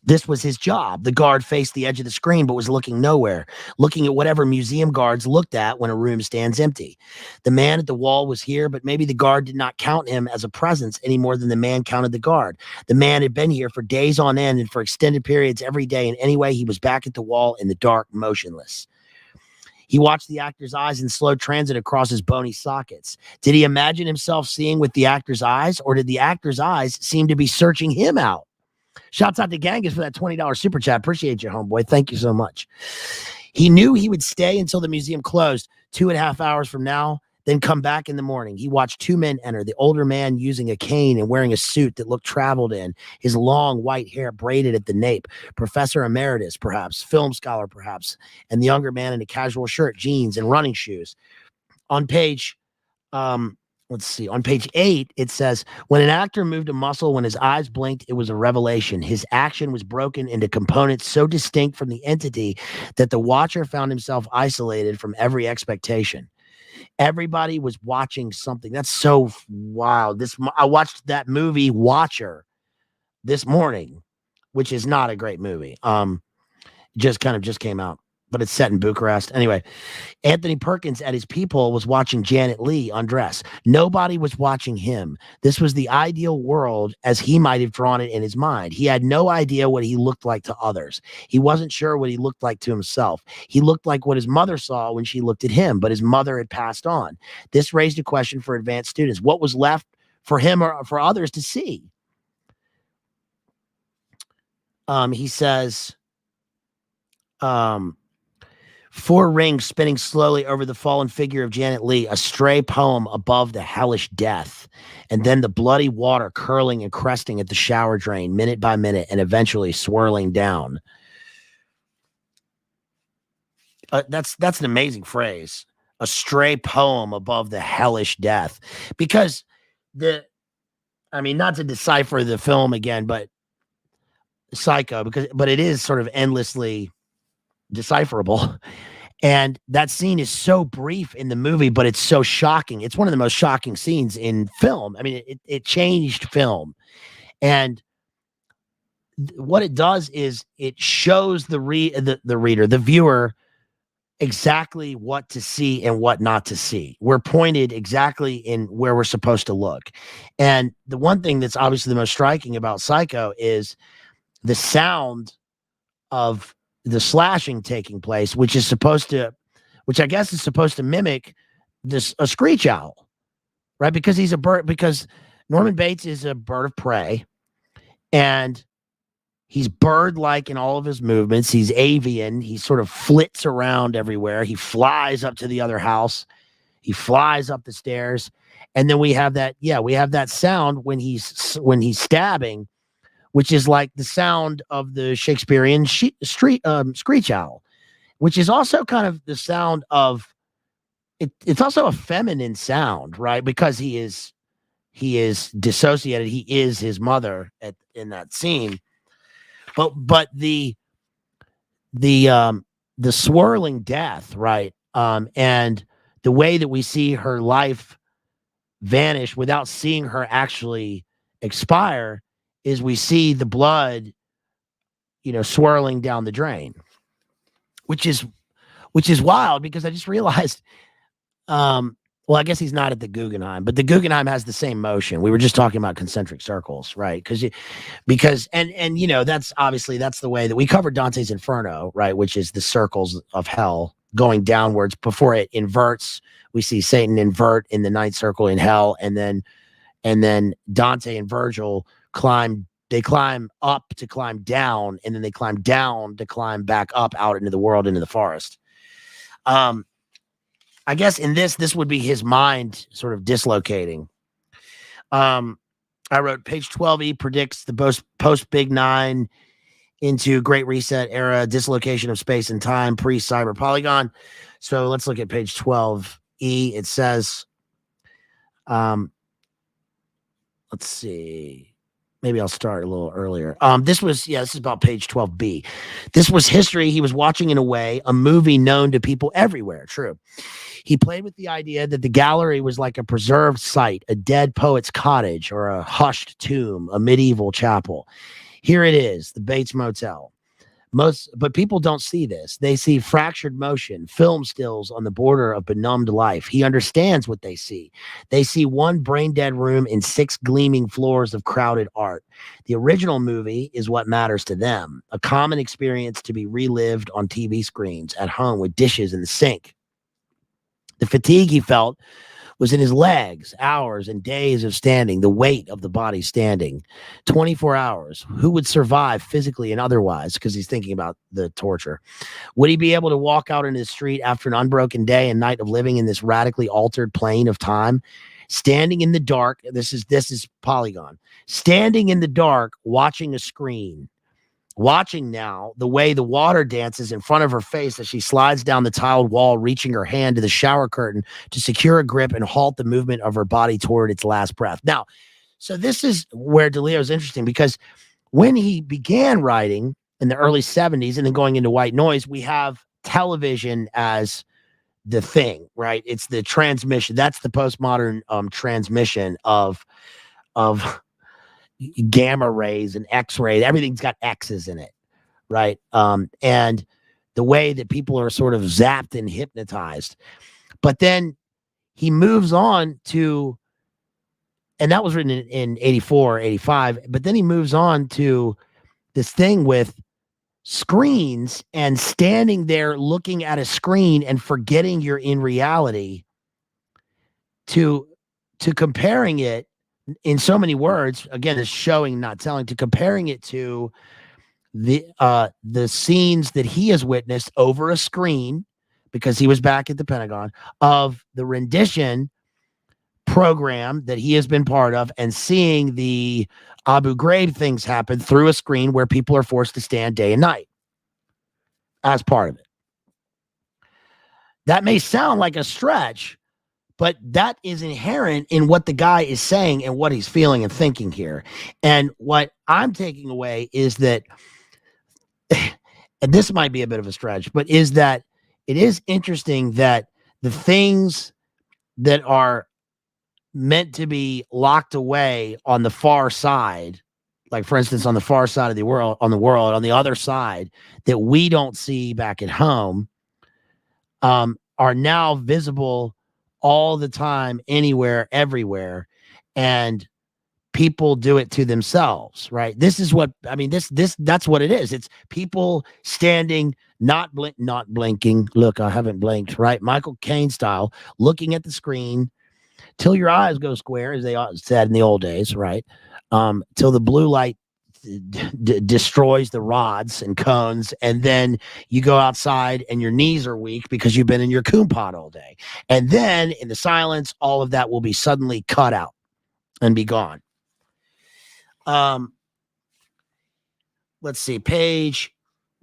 This was his job. The guard faced the edge of the screen, but was looking nowhere, looking at whatever museum guards looked at when a room stands empty. The man at the wall was here, but maybe the guard did not count him as a presence any more than the man counted the guard. The man had been here for days on end and for extended periods every day, and anyway, he was back at the wall in the dark, motionless. He watched the actor's eyes in slow transit across his bony sockets. Did he imagine himself seeing with the actor's eyes, or did the actor's eyes seem to be searching him out? Shouts out to Genghis for that $20 super chat. Appreciate you, homeboy. Thank you so much. He knew he would stay until the museum closed 2.5 hours from now, then come back in the morning. He watched two men enter, the older man using a cane and wearing a suit that looked traveled in, his long white hair braided at the nape, professor emeritus, perhaps, film scholar, perhaps, and the younger man in a casual shirt, jeans, and running shoes. On page let's see, on page 8, it says, when an actor moved a muscle, when his eyes blinked, it was a revelation. His action was broken into components so distinct from the entity that the watcher found himself isolated from every expectation. Everybody was watching something. That's so wild. I watched that movie Watcher this morning, which is not a great movie. Just came out, but it's set in Bucharest. Anyway, Anthony Perkins at his peephole was watching Janet Leigh undress. Nobody was watching him. This was the ideal world as he might have drawn it in his mind. He had no idea what he looked like to others. He wasn't sure what he looked like to himself. He looked like what his mother saw when she looked at him, but his mother had passed on. This raised a question for advanced students. What was left for him or for others to see? He says, four rings spinning slowly over the fallen figure of Janet Leigh, a stray poem above the hellish death, and then the bloody water curling and cresting at the shower drain minute by minute and eventually swirling down. That's an amazing phrase, a stray poem above the hellish death, because not to decipher the film again, but Psycho, but it is sort of endlessly decipherable. And that scene is so brief in the movie, but it's so shocking. It's one of the most shocking scenes in film. I mean, it changed film. And what it does is it shows the reader, the viewer, exactly what to see and what not to see. We're pointed exactly in where we're supposed to look. And the one thing that's obviously the most striking about Psycho is the sound of the slashing taking place, which I guess is supposed to mimic a screech owl, right? Because he's a bird, because Norman Bates is a bird of prey, and he's bird-like in all of his movements. He's avian. He sort of flits around everywhere. He flies up to the other house. He flies up the stairs. And then we have that sound when he's stabbing, which is like the sound of the Shakespearean screech owl, which is also kind of the sound of it. It's also a feminine sound, right? Because he is dissociated. He is his mother in that scene. But the swirling death, right? And the way that we see her life vanish without seeing her actually expire is we see the blood, swirling down the drain, which is wild, because I just realized, well, I guess he's not at the Guggenheim, but the Guggenheim has the same motion. We were just talking about concentric circles, right? Because that's obviously, that's the way that we covered Dante's Inferno, right? Which is the circles of hell going downwards before it inverts. We see Satan invert in the ninth circle in hell. And then Dante and Virgil climb up to climb down, and then they climb down to climb back up out into the world, into the forest. I guess in this would be his mind sort of dislocating. I wrote page 12E predicts the post Big Nine into Great Reset era dislocation of space and time pre Cyberpolygon. So let's look at page 12E. It says, let's see. Maybe I'll start a little earlier. This is about page 12B. This was history he was watching in a way, a movie known to people everywhere. True. He played with the idea that the gallery was like a preserved site, a dead poet's cottage, or a hushed tomb, a medieval chapel. Here it is, the Bates Motel. But people don't see this. They see fractured motion, film stills on the border of benumbed life. He understands what they see. They see one brain-dead room and 6 gleaming floors of crowded art. The original movie is what matters to them, a common experience to be relived on TV screens, at home with dishes in the sink. The fatigue he felt was in his legs, hours and days of standing, the weight of the body standing, 24 hours. Who would survive physically and otherwise? Because he's thinking about the torture. Would he be able to walk out into the street after an unbroken day and night of living in this radically altered plane of time? Standing in the dark, this is Polygon. Standing in the dark, watching a screen. watching now the way the water dances in front of her face as she slides down the tiled wall, reaching her hand to the shower curtain to secure a grip and halt the movement of her body toward its last breath. Now, so this is where DeLillo is interesting, because when he began writing in the early 70s and then going into white noise, we have television as the thing, right? It's the transmission. That's the postmodern transmission of gamma rays and X-rays. Everything's got X's in it, right? And the way that people are sort of zapped and hypnotized. But then he moves on to, and that was written in 84, 85, but then he moves on to this thing with screens and standing there looking at a screen and forgetting you're in reality, to comparing it in so many words, again, is showing, not telling, to comparing it to the scenes that he has witnessed over a screen, because he was back at the Pentagon, of the rendition program that he has been part of, and seeing the Abu Ghraib things happen through a screen where people are forced to stand day and night as part of it. That may sound like a stretch, but that is inherent in what the guy is saying and what he's feeling and thinking here. And what I'm taking away is that, and this might be a bit of a stretch, but is that it is interesting that the things that are meant to be locked away on the far side, like for instance, on the far side of the world, on the other side, that we don't see back at home, are now visible all the time, anywhere, everywhere. And people do it to themselves, right? This is what, I mean, that's what it is. It's people standing, not blinking. Look, I haven't blinked, right? Michael Caine style, looking at the screen till your eyes go square, as they said in the old days, right? Till the blue light destroys the rods and cones, and then you go outside and your knees are weak because you've been in your coon pod all day. And then in the silence, all of that will be suddenly cut out and be gone. Let's see, pages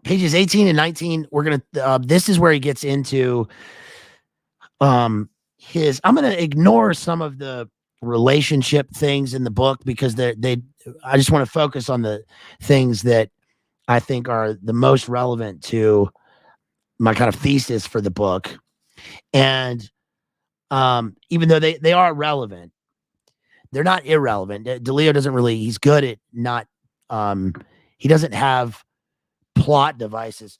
18 and 19. We're gonna this is where he gets into I'm gonna ignore some of the relationship things in the book, because I just want to focus on the things that I think are the most relevant to my kind of thesis for the book. And even though they are relevant, they're not irrelevant. DeLillo doesn't really, he's good at not, he doesn't have plot devices.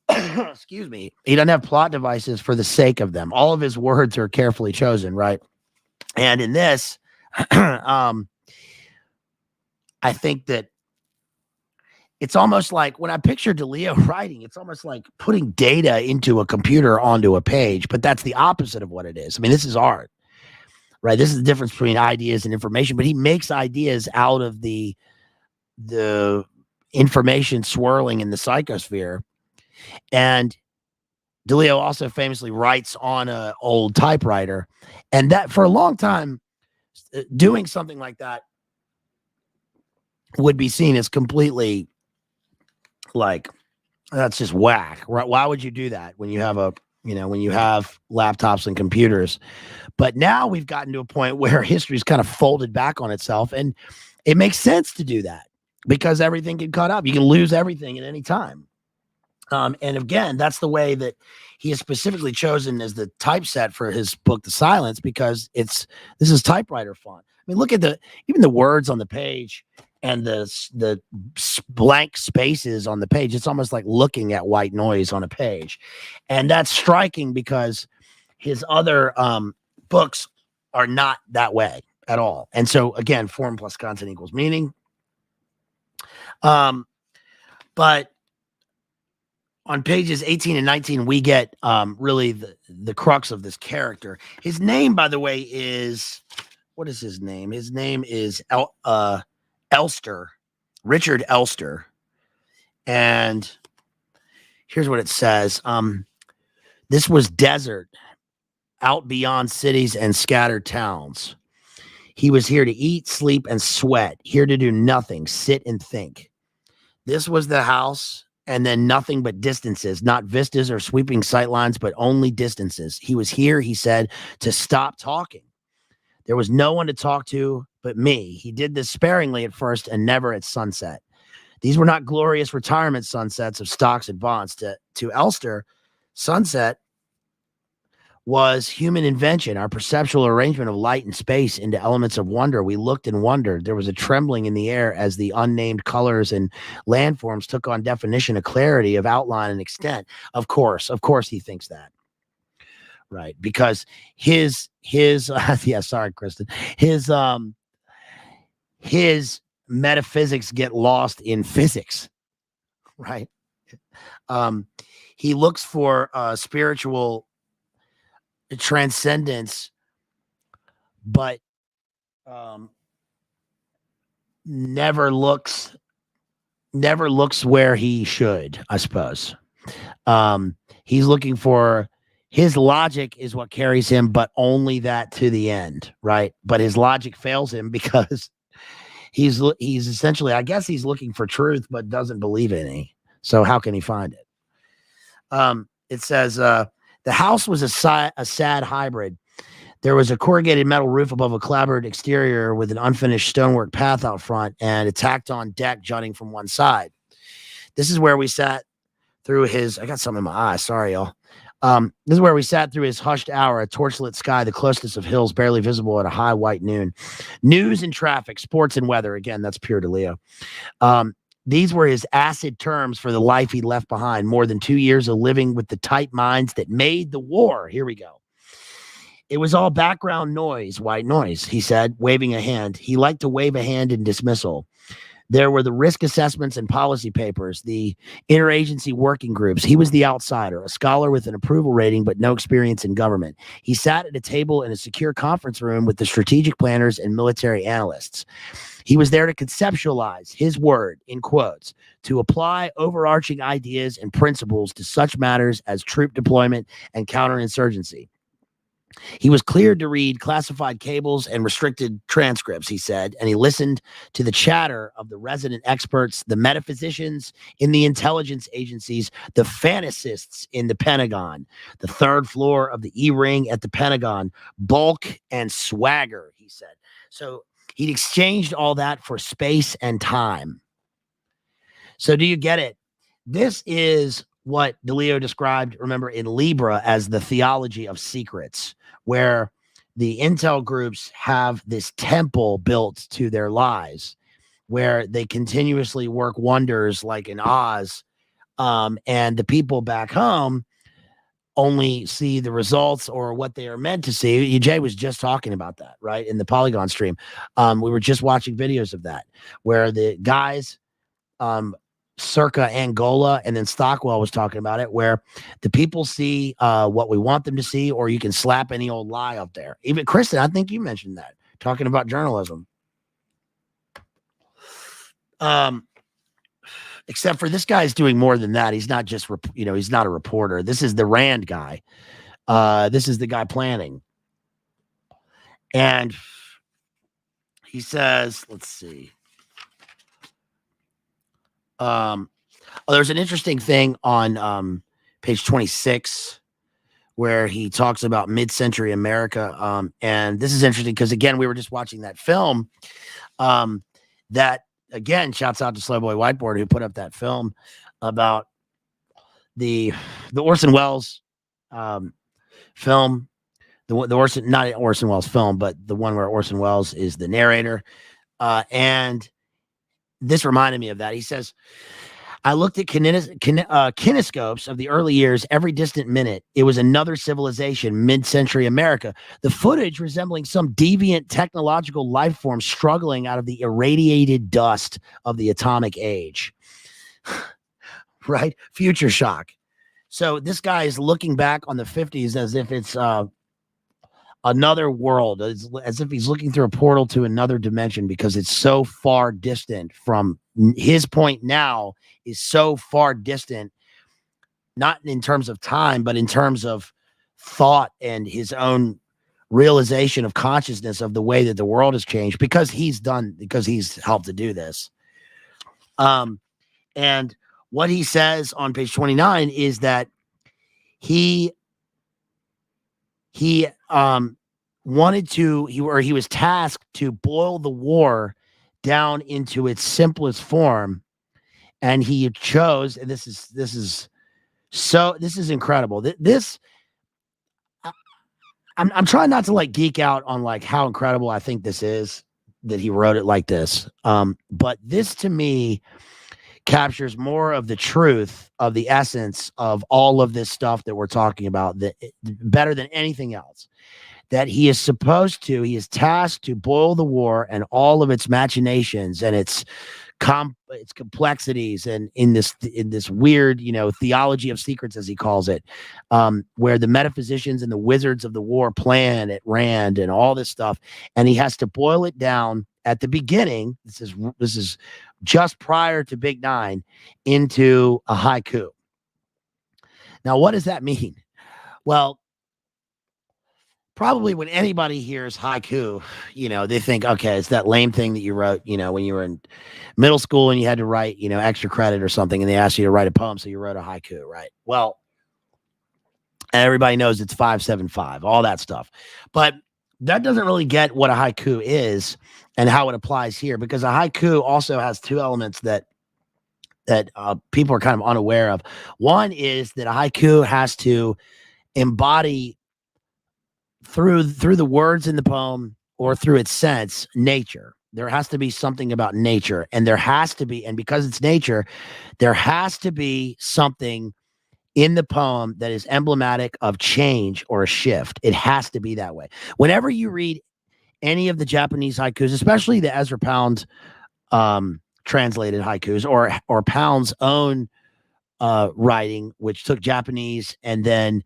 Excuse me. He doesn't have plot devices for the sake of them. All of his words are carefully chosen, right? And in this, I think that it's almost like, when I picture DeLillo writing, it's almost like putting data into a computer onto a page, but that's the opposite of what it is. I mean, this is art, right? This is the difference between ideas and information, but he makes ideas out of the information swirling in the psychosphere. And DeLillo also famously writes on an old typewriter, and that for a long time, doing something like that would be seen as completely like, that's just whack, right? Why would you do that when you have when you have laptops and computers? But now we've gotten to a point where history's kind of folded back on itself, and it makes sense to do that because everything can cut up. You can lose everything at any time. And again, that's the way that he has specifically chosen as the typeset for his book, The Silence, because this is typewriter font. I mean, look at even the words on the page and the blank spaces on the page. It's almost like looking at white noise on a page. And that's striking because his other books are not that way at all. And so again, form plus content equals meaning. But on pages 18 and 19, we get really the crux of this character. His name, by the way, is, what is his name? His name is Elster, Richard Elster. And here's what it says. This was desert out beyond cities and scattered towns. He was here to eat, sleep, and sweat, here to do nothing, sit and think. This was the house, and then nothing but distances, not vistas or sweeping sightlines, but only distances. He was here, he said, to stop talking. There was no one to talk to but me. He did this sparingly at first and never at sunset. These were not glorious retirement sunsets of stocks and bonds. To Elster, sunset was human invention, our perceptual arrangement of light and space into elements of wonder. We looked and wondered. There was a trembling in the air as the unnamed colors and landforms took on definition, a clarity of outline and extent. Of course, he thinks that. Right, because his yeah, sorry, Kristen, his metaphysics get lost in physics, right? He looks for spiritual transcendence, but never looks where he should, I suppose. He's looking for, his logic is what carries him, but only that to the end, right? But his logic fails him because he's essentially, I guess he's looking for truth, but doesn't believe in any. So how can he find it? It says, the house was a sad hybrid. There was a corrugated metal roof above a clapboard exterior with an unfinished stonework path out front and a tacked on deck jutting from one side. This is where we sat through his, I got something in my eye. Sorry, y'all. This is where we sat through his hushed hour, a torchlit sky, the closeness of hills barely visible at a high white noon. News and traffic, sports and weather. Again, that's pure DeLillo. These were his acid terms for the life he left behind. More than 2 years of living with the tight minds that made the war. Here we go. It was all background noise, white noise, he said, waving a hand. He liked to wave a hand in dismissal. There were the risk assessments and policy papers, the interagency working groups. He was the outsider, a scholar with an approval rating, but no experience in government. He sat at a table in a secure conference room with the strategic planners and military analysts. He was there to conceptualize, his word, in quotes, to apply overarching ideas and principles to such matters as troop deployment and counterinsurgency. He was cleared to read classified cables and restricted transcripts, he said, and he listened to the chatter of the resident experts, the metaphysicians in the intelligence agencies, the fantasists in the Pentagon, the third floor of the E-ring at the Pentagon, bulk and swagger, he said. So he'd exchanged all that for space and time. So do you get it? This is what DeLillo described, remember, in Libra as the theology of secrets, where the intel groups have this temple built to their lies, where they continuously work wonders like in Oz, and the people back home only see the results or what they are meant to see. EJ was just talking about that, right, in the Polygon stream. We were just watching videos of that, where the guys circa Angola, and then Stockwell was talking about it, where the people see what we want them to see, or you can slap any old lie up there. Even Kristen, I think you mentioned that, talking about journalism. Except for this guy's doing more than that. He's not just, he's not a reporter. This is the Rand guy. This is the guy planning. And he says, let's see. There's an interesting thing on page 26 where he talks about mid-century America. And this is interesting because, again, we were just watching that film that, again, shouts out to Slowboy Whiteboard who put up that film about the Orson Welles film, not Orson Welles film, but the one where Orson Welles is the narrator. And this reminded me of that. He says, I looked at kinescopes of the early years every distant minute. It was another civilization, mid-century America. The footage resembling some deviant technological life form struggling out of the irradiated dust of the atomic age. Right? Future shock. So this guy is looking back on the 50s as if it's another world, as if he's looking through a portal to another dimension, because it's so far distant from his point now, is so far distant, not in terms of time, but in terms of thought and his own realization of consciousness of the way that the world has changed, because he's helped to do this. And And what he says on page 29 is that he wanted to, he was tasked to boil the war down into its simplest form, and he chose, and this is incredible. I'm trying not to like geek out on like how incredible I think this is that he wrote it like this. But this to me captures more of the truth of the essence of all of this stuff that we're talking about, that better than anything else. That he is tasked to boil the war and all of its machinations and its complexities, and in this weird, theology of secrets, as he calls it, where the metaphysicians and the wizards of the war plan at Rand and all this stuff, and he has to boil it down at the beginning. This is just prior to Big Nine, into a haiku. Now, what does that mean? Well, probably when anybody hears haiku, they think, okay, it's that lame thing that you wrote, when you were in middle school and you had to write, extra credit or something, and they asked you to write a poem, so you wrote a haiku, right? Well, everybody knows it's 575, all that stuff. But that doesn't really get what a haiku is and how it applies here, because a haiku also has two elements that people are kind of unaware of. One is that a haiku has to embody through the words in the poem or through its sense, nature. There has to be something about nature, and because it's nature, there has to be something in the poem that is emblematic of change or a shift. It has to be that way. Whenever you read any of the Japanese haikus, especially the Ezra Pound translated haikus, or Pound's own writing, which took Japanese and then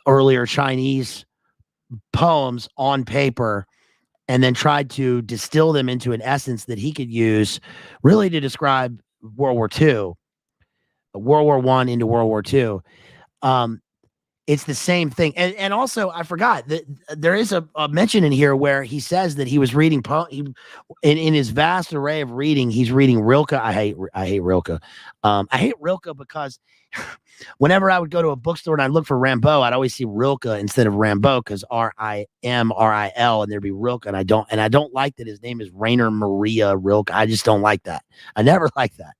earlier Chinese poems on paper and then tried to distill them into an essence that he could use really to describe World War II, World War I into World War II. It's the same thing. And also, I forgot that there is a mention in here where he says that he was reading in his vast array of reading, he's reading Rilke. I hate Rilke. I hate Rilke because whenever I would go to a bookstore and I look for Rimbaud, I'd always see Rilke instead of Rimbaud, because Rimril, and there'd be Rilke, and I don't like that his name is Rainer Maria Rilke. I just don't like that. I never like that.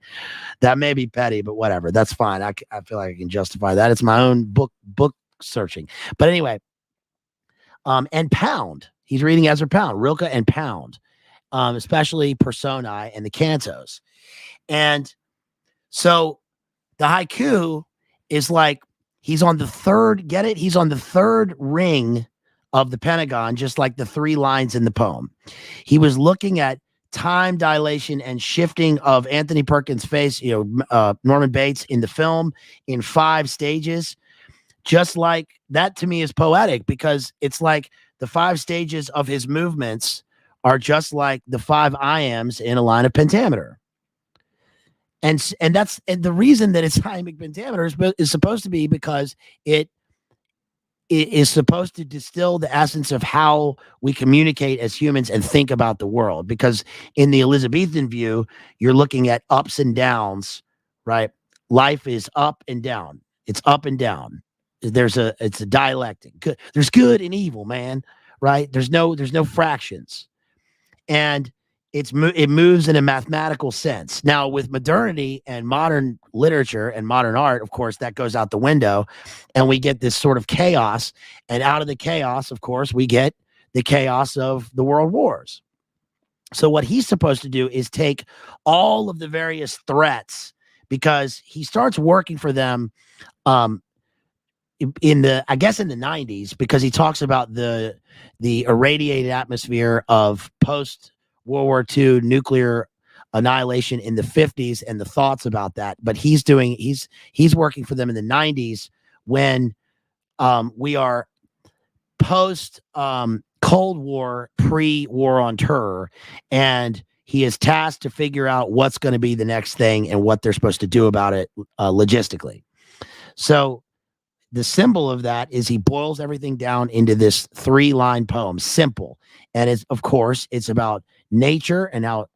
That may be petty, but whatever. That's fine. I feel like I can justify that. It's my own book searching. But anyway, and Pound. He's reading Ezra Pound, Rilke and Pound, especially Personae and the cantos. And so the haiku is like he's on the third, get it? He's on the third ring of the Pentagon, just like the three lines in the poem. He was looking at time dilation and shifting of Anthony Perkins' face, Norman Bates in the film in 5 stages. Just like that, to me, is poetic, because it's like the 5 stages of his movements are just like the 5 iambs in a line of pentameter. And the reason that it's iambic pentameter is supposed to be because it is supposed to distill the essence of how we communicate as humans and think about the world. Because in the Elizabethan view, you're looking at ups and downs, right? Life is up and down. It's up and down. It's a dialectic. There's good and evil, man, right? There's no fractions. And it moves in a mathematical sense. Now, with modernity and modern literature and modern art, of course, that goes out the window, and we get this sort of chaos. And out of the chaos, of course, we get the chaos of the world wars. So what he's supposed to do is take all of the various threats, because he starts working for them in the 90s, because he talks about the irradiated atmosphere of post World War II nuclear annihilation in the 50s and the thoughts about that. But he's working for them in the 90s when we are post Cold War, pre-war on terror, and he is tasked to figure out what's going to be the next thing and what they're supposed to do about it logistically. So the symbol of that is he boils everything down into this 3-line poem, simple. And of course, it's about nature and how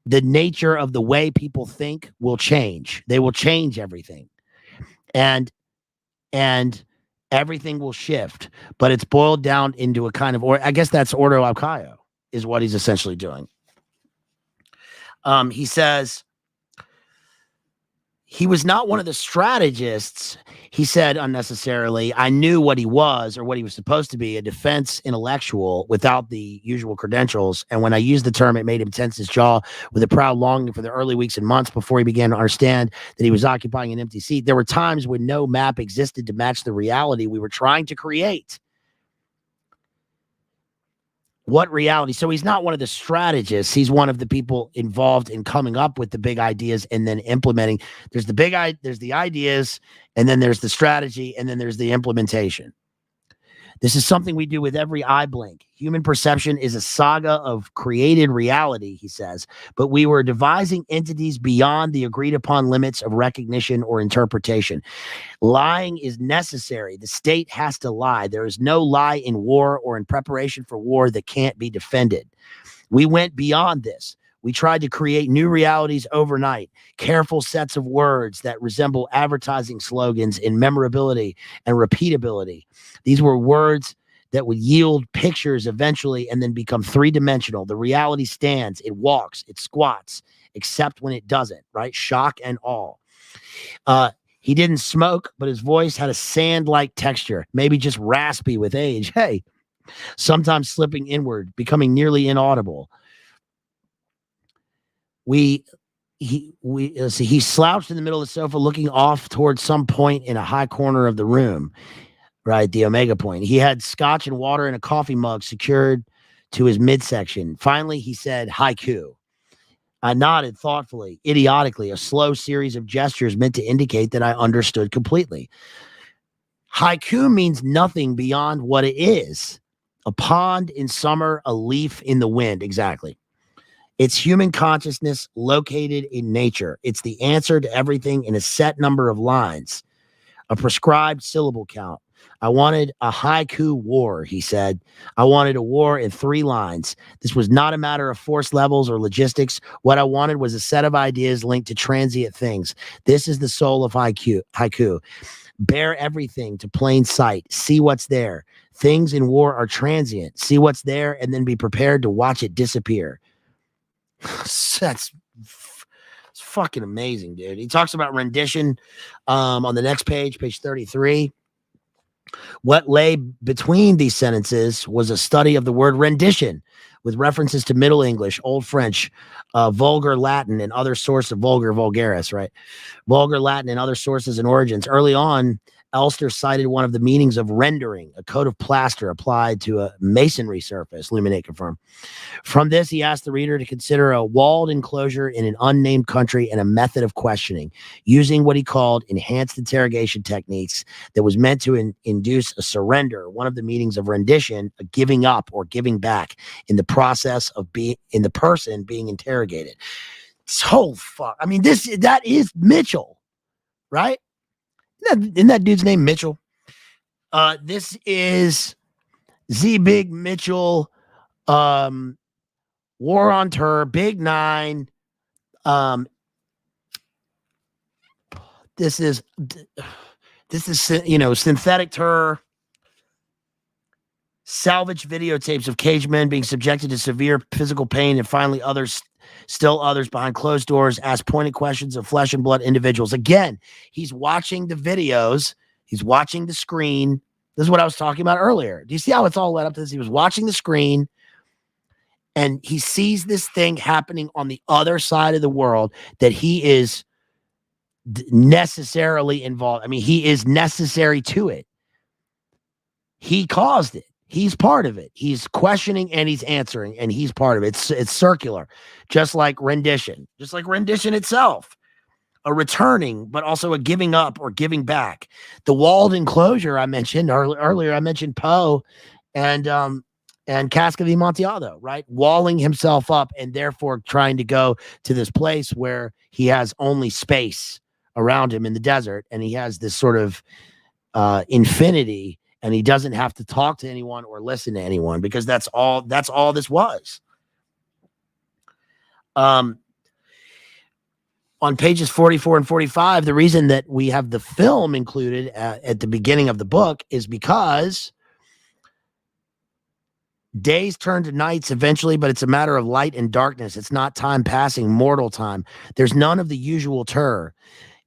the nature of the way people think will change. They will change everything. And everything will shift, but it's boiled down into a kind of, or I guess that's ordo al caio is what he's essentially doing. He says he was not one of the strategists. He said unnecessarily, I knew what he was or what he was supposed to be, a defense intellectual without the usual credentials. And when I used the term, it made him tense his jaw with a proud longing for the early weeks and months before he began to understand that he was occupying an empty seat. There were times when no map existed to match the reality we were trying to create. What reality? So he's not one of the strategists. He's one of the people involved in coming up with the big ideas and then implementing. There's the ideas, and then there's the strategy, and then there's the implementation. This is something we do with every eye blink. Human perception is a saga of created reality, he says, but we were devising entities beyond the agreed upon limits of recognition or interpretation. Lying is necessary. The state has to lie. There is no lie in war or in preparation for war that can't be defended. We went beyond this. We tried to create new realities overnight, careful sets of words that resemble advertising slogans in memorability and repeatability. These were words that would yield pictures eventually and then become three-dimensional. The reality stands, it walks, it squats, except when it doesn't, right? Shock and awe. He didn't smoke, but his voice had a sand-like texture, maybe just raspy with age. Hey, sometimes slipping inward, becoming nearly inaudible. He slouched in the middle of the sofa, looking off towards some point in a high corner of the room, right? The omega point. He had scotch and water in a coffee mug secured to his midsection. Finally, he said, haiku. I nodded thoughtfully, idiotically, a slow series of gestures meant to indicate that I understood completely. Haiku means nothing beyond what it is. A pond in summer, a leaf in the wind. Exactly. It's human consciousness located in nature. It's the answer to everything in a set number of lines, a prescribed syllable count. I wanted a haiku war, he said. I wanted a war in 3 lines. This was not a matter of force levels or logistics. What I wanted was a set of ideas linked to transient things. This is the soul of haiku. Bear everything to plain sight. See what's there. Things in war are transient. See what's there and then be prepared to watch it disappear. It's fucking amazing, dude. He talks about rendition on the next page 33. What lay between these sentences was a study of the word rendition with references to Middle English, Old French, vulgar Latin, and other sources of vulgaris, right? Vulgar Latin and other sources and origins. Early on, Elster cited one of the meanings of rendering, a coat of plaster applied to a masonry surface, Luminate confirmed. From this, he asked the reader to consider a walled enclosure in an unnamed country and a method of questioning, using what he called enhanced interrogation techniques that was meant to induce a surrender, one of the meanings of rendition, a giving up or giving back in the process of being in the person being interrogated. So fuck. I mean, that is Mitchell, right? Isn't that dude's name Mitchell? This is ZBig Mitchell, War on Terror, Big Nine. This is synthetic terror. Salvage videotapes of caged men being subjected to severe physical pain, and finally others behind closed doors ask pointed questions of flesh and blood individuals. Again, he's watching the videos. He's watching the screen. This is what I was talking about earlier. Do you see how it's all led up to this? He was watching the screen, and he sees this thing happening on the other side of the world that he is necessarily involved. I mean, he is necessary to it. He caused it. He's part of it. He's questioning and he's answering, and he's part of it. It's circular, just like rendition itself. A returning, but also a giving up or giving back. The walled enclosure I mentioned earlier. I mentioned Poe and Casca di Amontillado, right? Walling himself up and therefore trying to go to this place where he has only space around him in the desert, and he has this sort of infinity. And he doesn't have to talk to anyone or listen to anyone because that's all this was. on pages 44 and 45, the reason that we have the film included at the beginning of the book is because days turn to nights eventually, but it's a matter of light and darkness. It's not time passing, mortal time. There's none of the usual terror.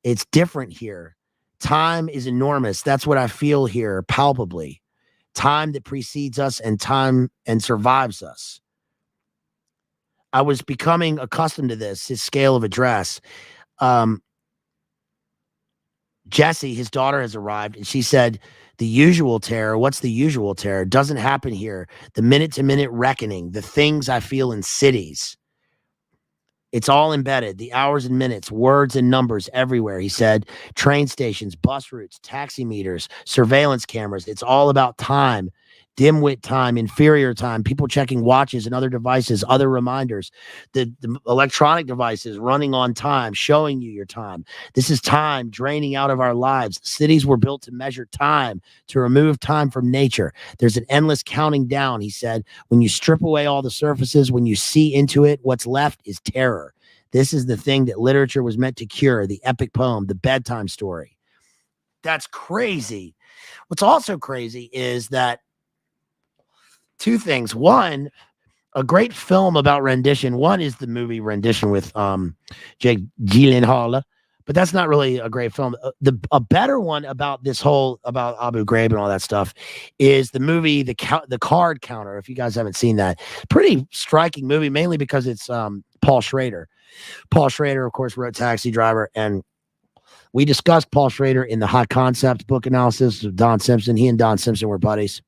It's different here. Time is enormous. That's what I feel here palpably. Time that precedes us and time and survives us. I was becoming accustomed to this, his scale of address. Jessie, his daughter, has arrived, and she said, the usual terror, what's the usual terror? Doesn't happen here. The minute-to-minute reckoning, the things I feel in cities. It's all embedded, the hours and minutes, words and numbers everywhere, he said. Train stations, bus routes, taxi meters, surveillance cameras. It's all about time. Dimwit time, inferior time, people checking watches and other devices, other reminders, the electronic devices running on time, showing you your time. This is time draining out of our lives. Cities were built to measure time, to remove time from nature. There's an endless counting down, he said. When you strip away all the surfaces, when you see into it, what's left is terror. This is the thing that literature was meant to cure, the epic poem, the bedtime story. That's crazy. What's also crazy is that two things. One, a great film about rendition. One is the movie Rendition with Jake Gyllenhaal, but that's not really a great film. A better one about this whole about Abu Ghraib and all that stuff is the movie the Card Counter. If you guys haven't seen that, pretty striking movie, mainly because it's Paul Schrader. Paul Schrader, of course, wrote Taxi Driver, and we discussed Paul Schrader in the High Concept book analysis of Don Simpson. He and Don Simpson were buddies.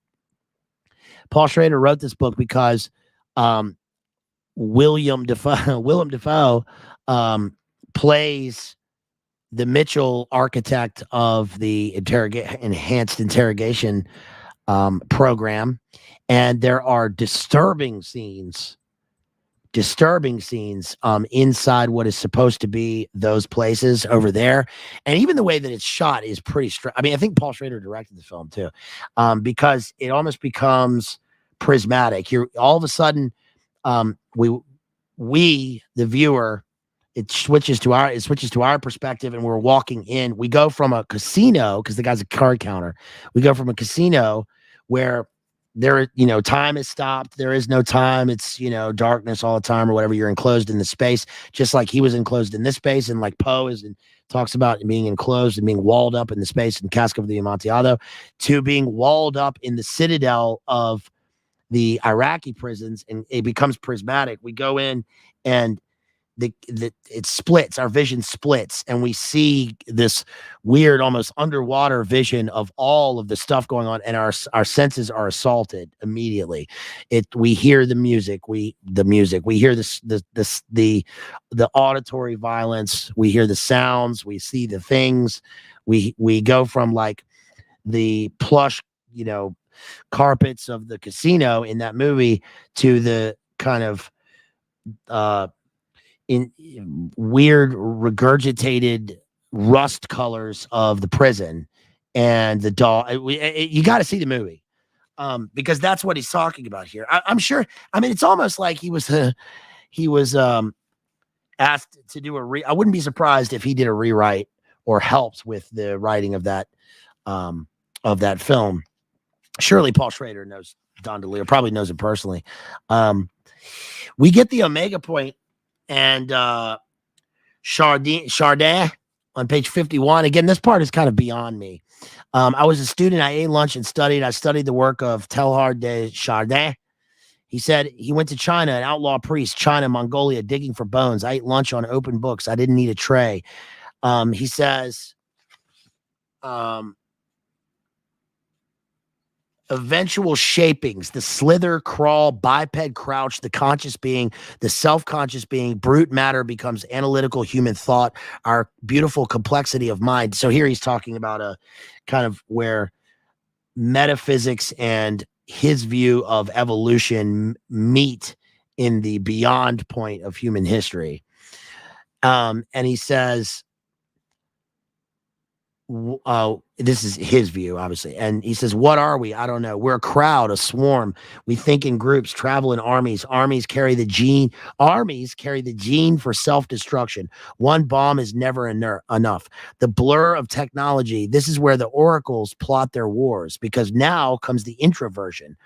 Paul Schrader wrote this book because Willem Dafoe plays the Mitchell architect of the enhanced interrogation program, and there are disturbing scenes inside what is supposed to be those places over there. And even the way that it's shot is pretty I mean, I think Paul Schrader directed the film too, because it almost becomes prismatic. You're all of a sudden, we the viewer, it switches to our perspective, and we're walking in. We go from a casino, because the guy's a card counter. We go from a casino where time is stopped. There is no time. It's, darkness all the time or whatever. You're enclosed in the space, just like he was enclosed in this space. And like Poe talks about being enclosed and being walled up in the space in Cask of the Amontillado, to being walled up in the citadel of the Iraqi prisons, and it becomes prismatic. We go in, and it splits, our vision splits, and we see this weird, almost underwater vision of all of the stuff going on, and our senses are assaulted immediately. We hear the music, we hear the auditory violence, we hear the sounds, we see the things, we go from like the plush, carpets of the casino in that movie to the kind of in weird regurgitated rust colors of the prison and the doll. You got to see the movie, because that's what he's talking about here. I'm sure. I mean, it's almost like he was asked to do I wouldn't be surprised if he did a rewrite or helped with the writing of that film. Surely Paul Schrader knows Don DeLillo, probably knows him personally. We get the Omega Point and Chardin on page 51. Again, this part is kind of beyond me. I was a student. I ate lunch and studied. I studied the work of Teilhard de Chardin. He said he went to China, an outlaw priest, China, Mongolia, digging for bones. I ate lunch on open books. I didn't need a tray. He says, eventual shapings, the slither, crawl, biped, crouch, the conscious being, the self-conscious being, brute matter becomes analytical human thought, our beautiful complexity of mind. So here he's talking about a kind of where metaphysics and his view of evolution meet in the beyond point of human history. And he says, this is his view, obviously. And he says, what are we? I don't know. We're a crowd, a swarm. We think in groups, travel in armies. Armies carry the gene for self-destruction. One bomb is never enough. The blur of technology. This is where the oracles plot their wars, because now comes the introversion.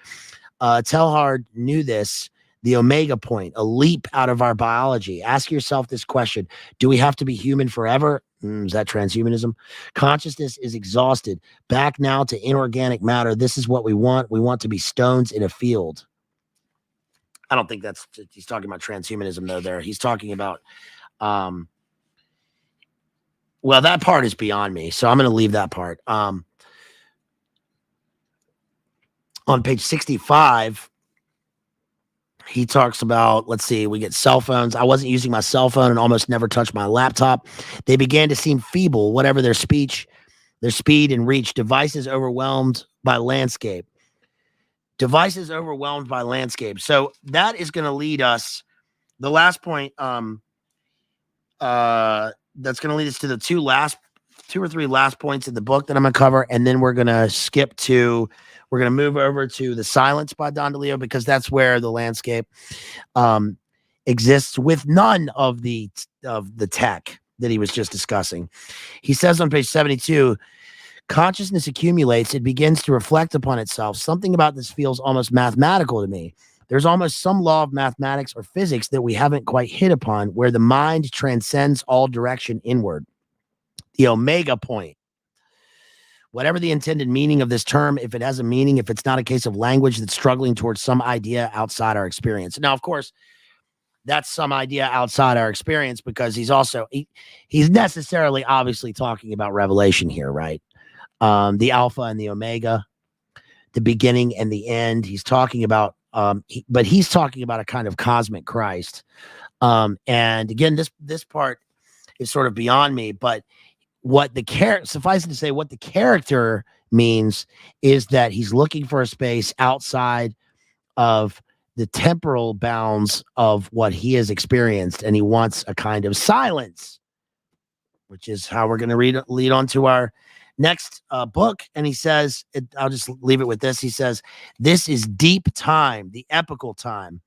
Telhard knew this. The omega point, a leap out of our biology. Ask yourself this question. Do we have to be human forever? Is that transhumanism? Consciousness is exhausted. Back now to inorganic matter. This is what we want. We want to be stones in a field. I don't think he's talking about transhumanism though there. He's talking about, well, that part is beyond me. So I'm going to leave that part. On page 65, he talks about, let's see, we get cell phones. I wasn't using my cell phone and almost never touched my laptop. They began to seem feeble, whatever their speed and reach. Devices overwhelmed by landscape. So that is going to lead us, the last point, that's going to lead us to the two or three last points in the book that I'm going to cover. And then we're going to move over to The Silence by Don DeLillo, because that's where the landscape exists with none of the tech that he was just discussing. He says on page 72, consciousness accumulates. It begins to reflect upon itself. Something about this feels almost mathematical to me. There's almost some law of mathematics or physics that we haven't quite hit upon, where the mind transcends all direction inward. The omega point. Whatever the intended meaning of this term, if it has a meaning, if it's not a case of language that's struggling towards some idea outside our experience. Now, of course, that's some idea outside our experience, because he's necessarily obviously talking about revelation here, right? The alpha and the omega, the beginning and the end. He's talking about, but he's talking about a kind of cosmic Christ. And again, this part is sort of beyond me, but suffice it to say, what the character means is that he's looking for a space outside of the temporal bounds of what he has experienced, and he wants a kind of silence, which is how we're going to lead on to our next book. And he says, I'll just leave it with this. He says, this is deep time, the epochal time,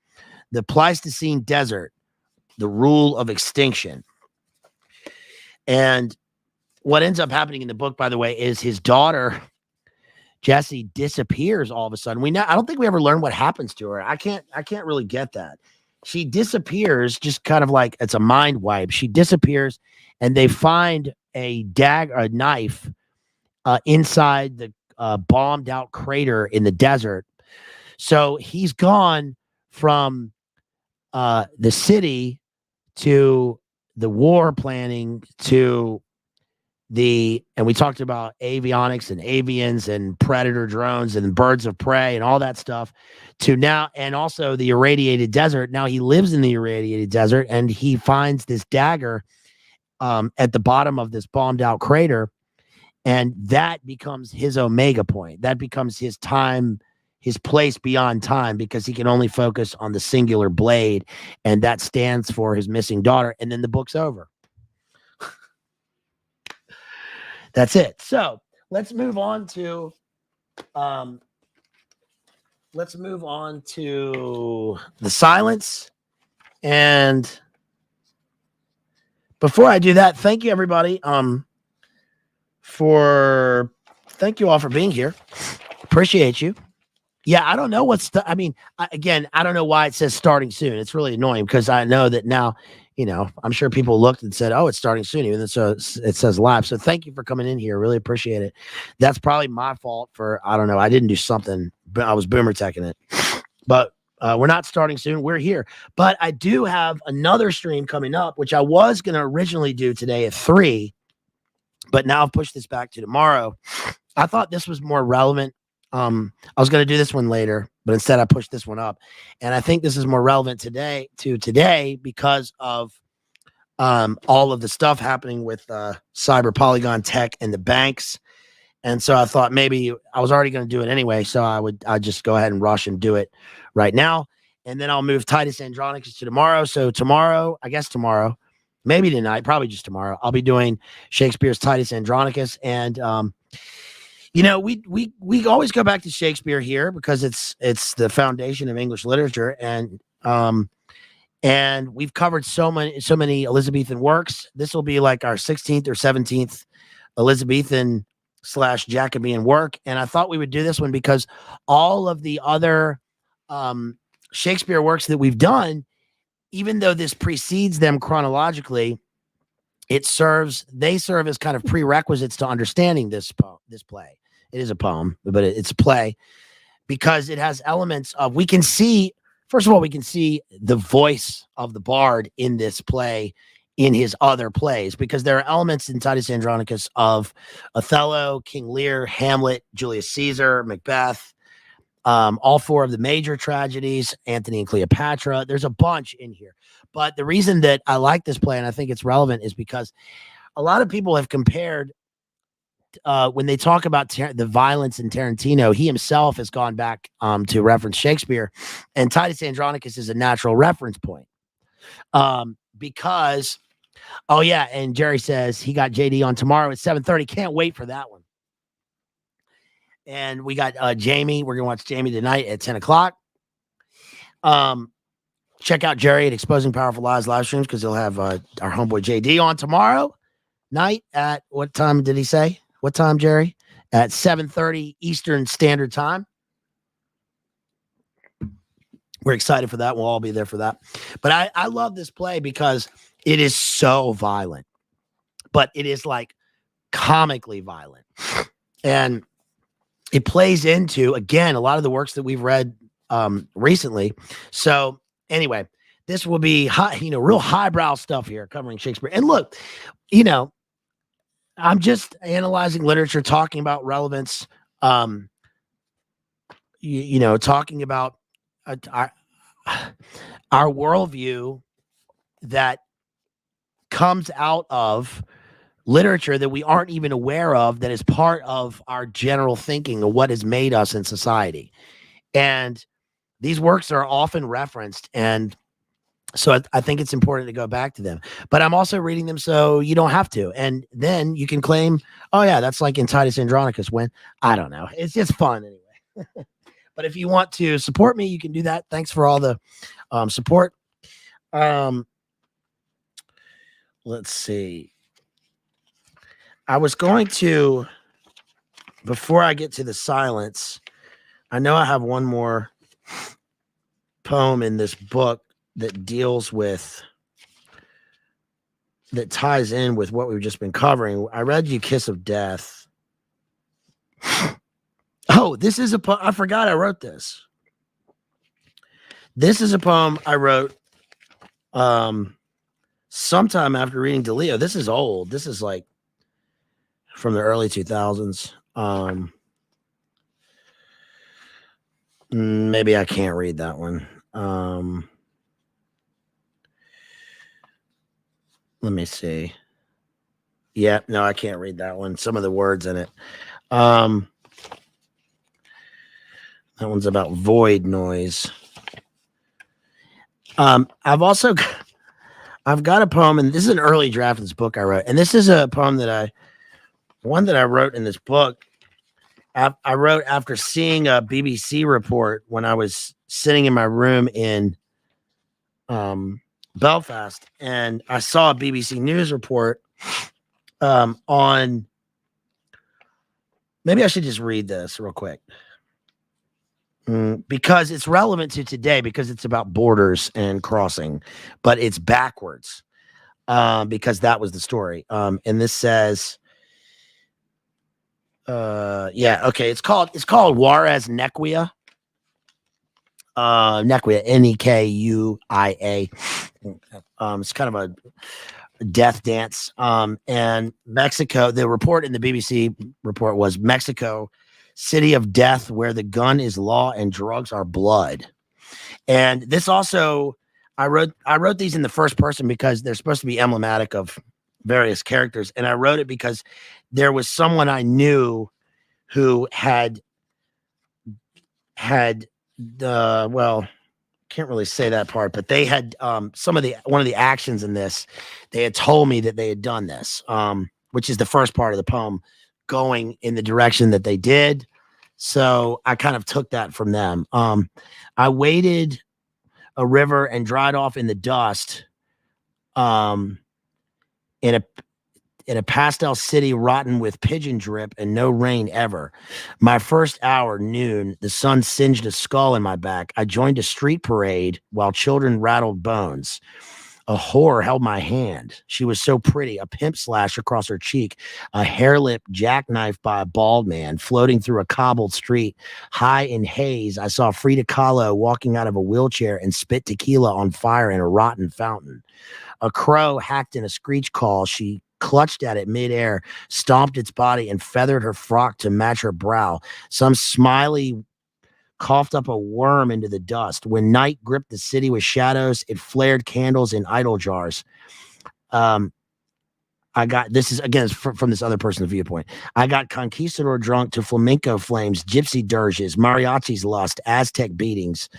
the Pleistocene desert, the rule of extinction. And what ends up happening in the book, by the way, is his daughter, Jessie, disappears all of a sudden. I don't think we ever learn what happens to her. I can't really get that. She disappears, just kind of like it's a mind wipe. She disappears, and they find a knife inside the bombed out crater in the desert. So he's gone from the city to the war planning to and we talked about avionics and avians and predator drones and birds of prey and all that stuff, to now, and also the irradiated desert. Now he lives in the irradiated desert, and he finds this dagger at the bottom of this bombed out crater. And that becomes his omega point. That becomes his time, his place beyond time, because he can only focus on the singular blade. And that stands for his missing daughter. And then the book's over. That's it. So let's move on to The Silence. And before I do that, thank you everybody thank you all for being here. Appreciate you. Yeah, I don't know I don't know why it says starting soon. It's really annoying, because I know that now, I'm sure people looked and said, oh, it's starting soon, even though it says live. So thank you for coming in here. Really appreciate it. That's probably my fault for, I don't know, I didn't do something, but I was boomer teching it. But we're not starting soon. We're here. But I do have another stream coming up, which I was going to originally do today at 3, but now I've pushed this back to tomorrow. I thought this was more relevant. I was going to do this one later, but instead I pushed this one up. And I think this is more relevant today because of all of the stuff happening with Cyberpolygon tech and the banks. And so I thought maybe I was already going to do it anyway. So I'd just go ahead and rush and do it right now. And then I'll move Titus Andronicus to tomorrow. So tomorrow, maybe tonight, probably just tomorrow. I'll be doing Shakespeare's Titus Andronicus, and you know, we always go back to Shakespeare here because it's the foundation of English literature, and we've covered so many Elizabethan works. This will be like our 16th or 17th Elizabethan / Jacobean work, and I thought we would do this one because all of the other Shakespeare works that we've done, even though this precedes them chronologically, they serve as kind of prerequisites to understanding this play. It is a poem, but it's a play because it has elements of, we can see, first of all, we can see the voice of the bard in this play in his other plays, because there are elements in Titus Andronicus of Othello, King Lear, Hamlet, Julius Caesar, Macbeth, all 4 of the major tragedies, Antony and Cleopatra. There's a bunch in here. But the reason that I like this play and I think it's relevant is because a lot of people have compared, when they talk about the violence in Tarantino, he himself has gone back to reference Shakespeare, and Titus Andronicus is a natural reference point. Because, oh yeah, and Jerry says he got JD on tomorrow at 7:30. Can't wait for that one. And we got Jamie. We're gonna watch Jamie tonight at 10 o'clock. Check out Jerry at Exposing Powerful Lies live streams, because he'll have our homeboy JD on tomorrow night at, what time did he say? What time, Jerry? At 7:30 Eastern Standard Time. We're excited for that. We'll all be there for that. But I love this play because it is so violent, but it is like comically violent. And it plays into, again, a lot of the works that we've read recently. So anyway, this will be real highbrow stuff here covering Shakespeare. And look, I'm just analyzing literature, talking about relevance, talking about our worldview that comes out of literature that we aren't even aware of, that is part of our general thinking of what has made us in society. And these works are often referenced, and so I think it's important to go back to them. But I'm also reading them so you don't have to. And then you can claim, oh yeah, that's like in Titus Andronicus, when, I don't know. It's just fun anyway. But if you want to support me, you can do that. Thanks for all the support. Let's see. I was going to, before I get to the silence, I know I have one more poem in this book that deals with, that ties in with what we've just been covering. I read you Kiss of Death. Oh, this is a poem. I forgot I wrote this. This is a poem I wrote sometime after reading DeLillo. This is old. This is like from the early 2000s. Maybe I can't read that one. Let me see. Yeah, no, I can't read that one. Some of the words in it. That one's about void noise. I've got a poem, and this is an early draft of this book I wrote. And this is a poem that I wrote in this book. I wrote after seeing a BBC report when I was sitting in my room in Belfast, and I saw a BBC News report on, maybe I should just read this real quick. Because it's relevant to today, because it's about borders and crossing, but it's backwards, because that was the story. And this says, okay, it's called Juarez Nequia. Nequia, Nekuia. It's kind of a death dance. And Mexico, the report in the BBC report was Mexico, city of death, where the gun is law and drugs are blood. And this also, I wrote these in the first person because they're supposed to be emblematic of various characters. And I wrote it because there was someone I knew who had can't really say that part, but they had one of the actions in this, they had told me that they had done this, which is the first part of the poem, going in the direction that they did. So I kind of took that from them. I waded a river and dried off in the dust, in a pastel city rotten with pigeon drip and no rain ever. My first hour, noon, the sun singed a skull in my back. I joined a street parade while children rattled bones. A whore held my hand. She was so pretty, a pimp slash across her cheek, a hair lip jackknifed by a bald man floating through a cobbled street. High in haze, I saw Frida Kahlo walking out of a wheelchair and spit tequila on fire in a rotten fountain. A crow hacked in a screech call. She clutched at it midair, stomped its body, and feathered her frock to match her brow. Some smiley coughed up a worm into the dust. When night gripped the city with shadows, it flared candles in idol jars. I got, this is again from this other person's viewpoint. I got conquistador drunk to flamenco flames, gypsy dirges, mariachi's lust, Aztec beatings.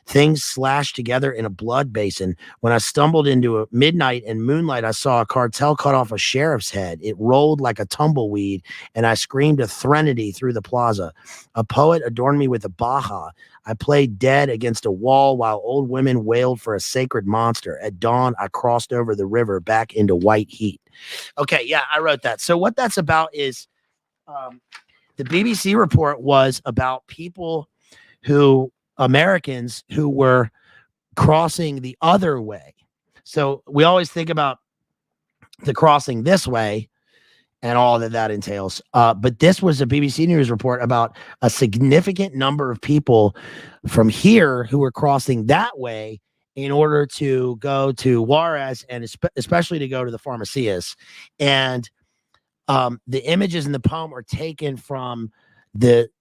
Things slashed together in a blood basin. When I stumbled into a midnight and moonlight, I saw a cartel cut off a sheriff's head. It rolled like a tumbleweed, and I screamed a threnody through the plaza. A poet adorned me with a baja. I played dead against a wall while old women wailed for a sacred monster. At dawn, I crossed over the river back into white heat. Okay, yeah, I wrote that. So what that's about is the BBC report was about people Americans who were crossing the other way. So we always think about the crossing this way and all that entails. But this was a BBC News report about a significant number of people from here who were crossing that way in order to go to Juarez and especially to go to the Pharmacias. And the images in the poem are taken from the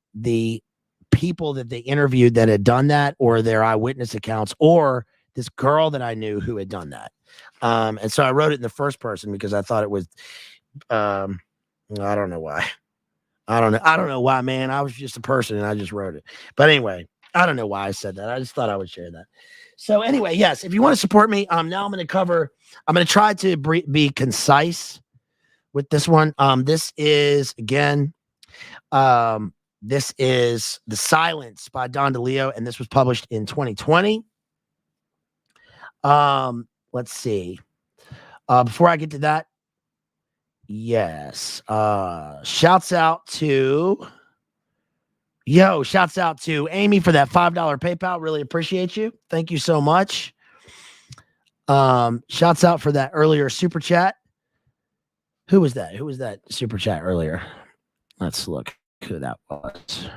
people that they interviewed that had done that, or their eyewitness accounts, or this girl that I knew who had done that. And so I wrote it in the first person because I thought it was, I don't know why. I don't know why, man. I was just a person and I just wrote it. But anyway, I don't know why I said that. I just thought I would share that. So anyway, yes, if you want to support me, now I'm going to try to be concise with this one. This is, again, this is The Silence by Don DeLillo, and this was published in 2020. Let's see. Before I get to that, yes, shouts out to Amy for that $5 PayPal. Really appreciate you. Thank you so much. Shouts out for that earlier super chat. Who was that? Who was that super chat earlier? Let's look who that was.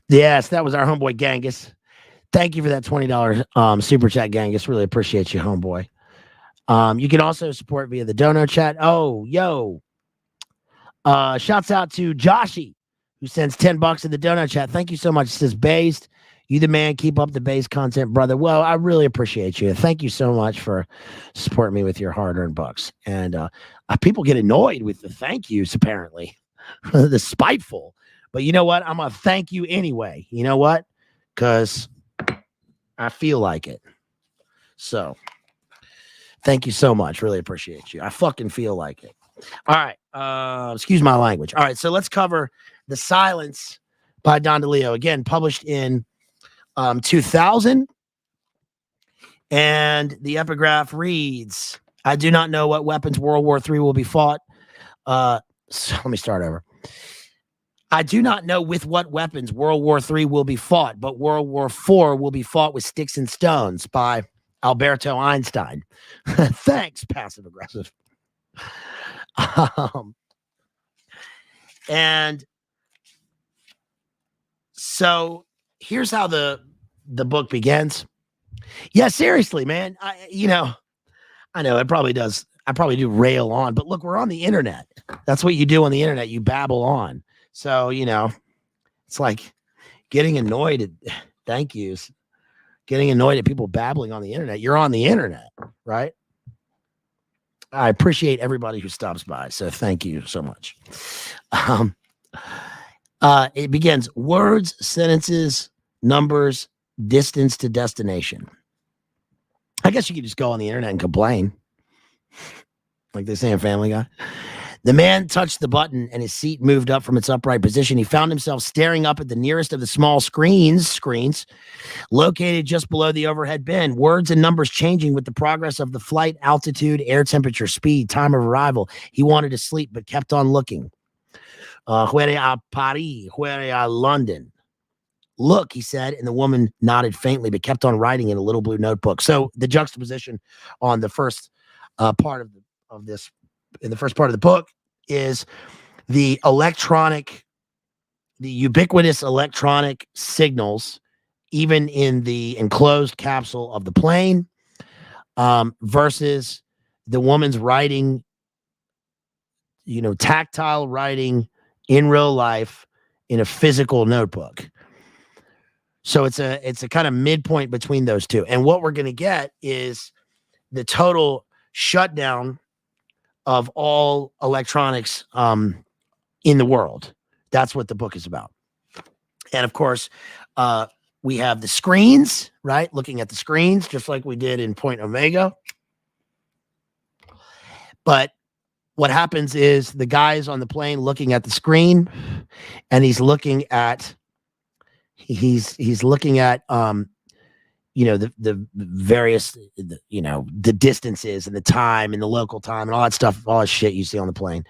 Yes, that was our homeboy Genghis. Thank you for that $20 super chat, Genghis. Really appreciate you, homeboy. You can also support via the dono chat. Oh, yo. Shouts out to Joshy, who sends $10 in the dono chat. Thank you so much. It says, Bazed, you the man. Keep up the Bazed content, brother. Well, I really appreciate you. Thank you so much for supporting me with your hard-earned bucks. And people get annoyed with the thank yous, apparently. The spiteful. But you know what? I'm going to thank you anyway. You know what? Because I feel like it. So thank you so much. Really appreciate you. I fucking feel like it. All right. Excuse my language. All right. So let's cover The Silence by Don DeLillo. Again, published in 2000. And the epigraph reads, I do not know what weapons World War III will be fought. So let me start over. I do not know with what weapons World War III will be fought, but World War IV will be fought with sticks and stones by Alberto Einstein. Thanks, passive aggressive. And so here's how the book begins. Yeah, seriously, man. I know it probably does. I probably do rail on, but look, we're on the internet. That's what you do on the internet. You babble on. So, it's like getting annoyed at thank yous, getting annoyed at people babbling on the internet. You're on the internet, right? I appreciate everybody who stops by. So thank you so much. It begins words, sentences, numbers, distance to destination. I guess you could just go on the internet and complain, like they say in Family Guy. The man touched the button and his seat moved up from its upright position. He found himself staring up at the nearest of the small screens located just below the overhead bin. Words and numbers changing with the progress of the flight, altitude, air temperature, speed, time of arrival. He wanted to sleep but kept on looking. Where are Paris? Where are London? Look, he said, and the woman nodded faintly but kept on writing in a little blue notebook. So the juxtaposition on the first part of this, in the first part of the book, is the ubiquitous electronic signals, even in the enclosed capsule of the plane, versus the woman's writing, tactile writing in real life in a physical notebook. So it's a kind of midpoint between those two. And what we're going to get is the total shutdown of all electronics in the world. That's what the book is about. And of course, we have the screens, right? Looking at the screens, just like we did in Point Omega. But what happens is the guy's on the plane looking at the screen, and he's looking at the various, the distances and the time and the local time and all that stuff, all that shit you see on the plane.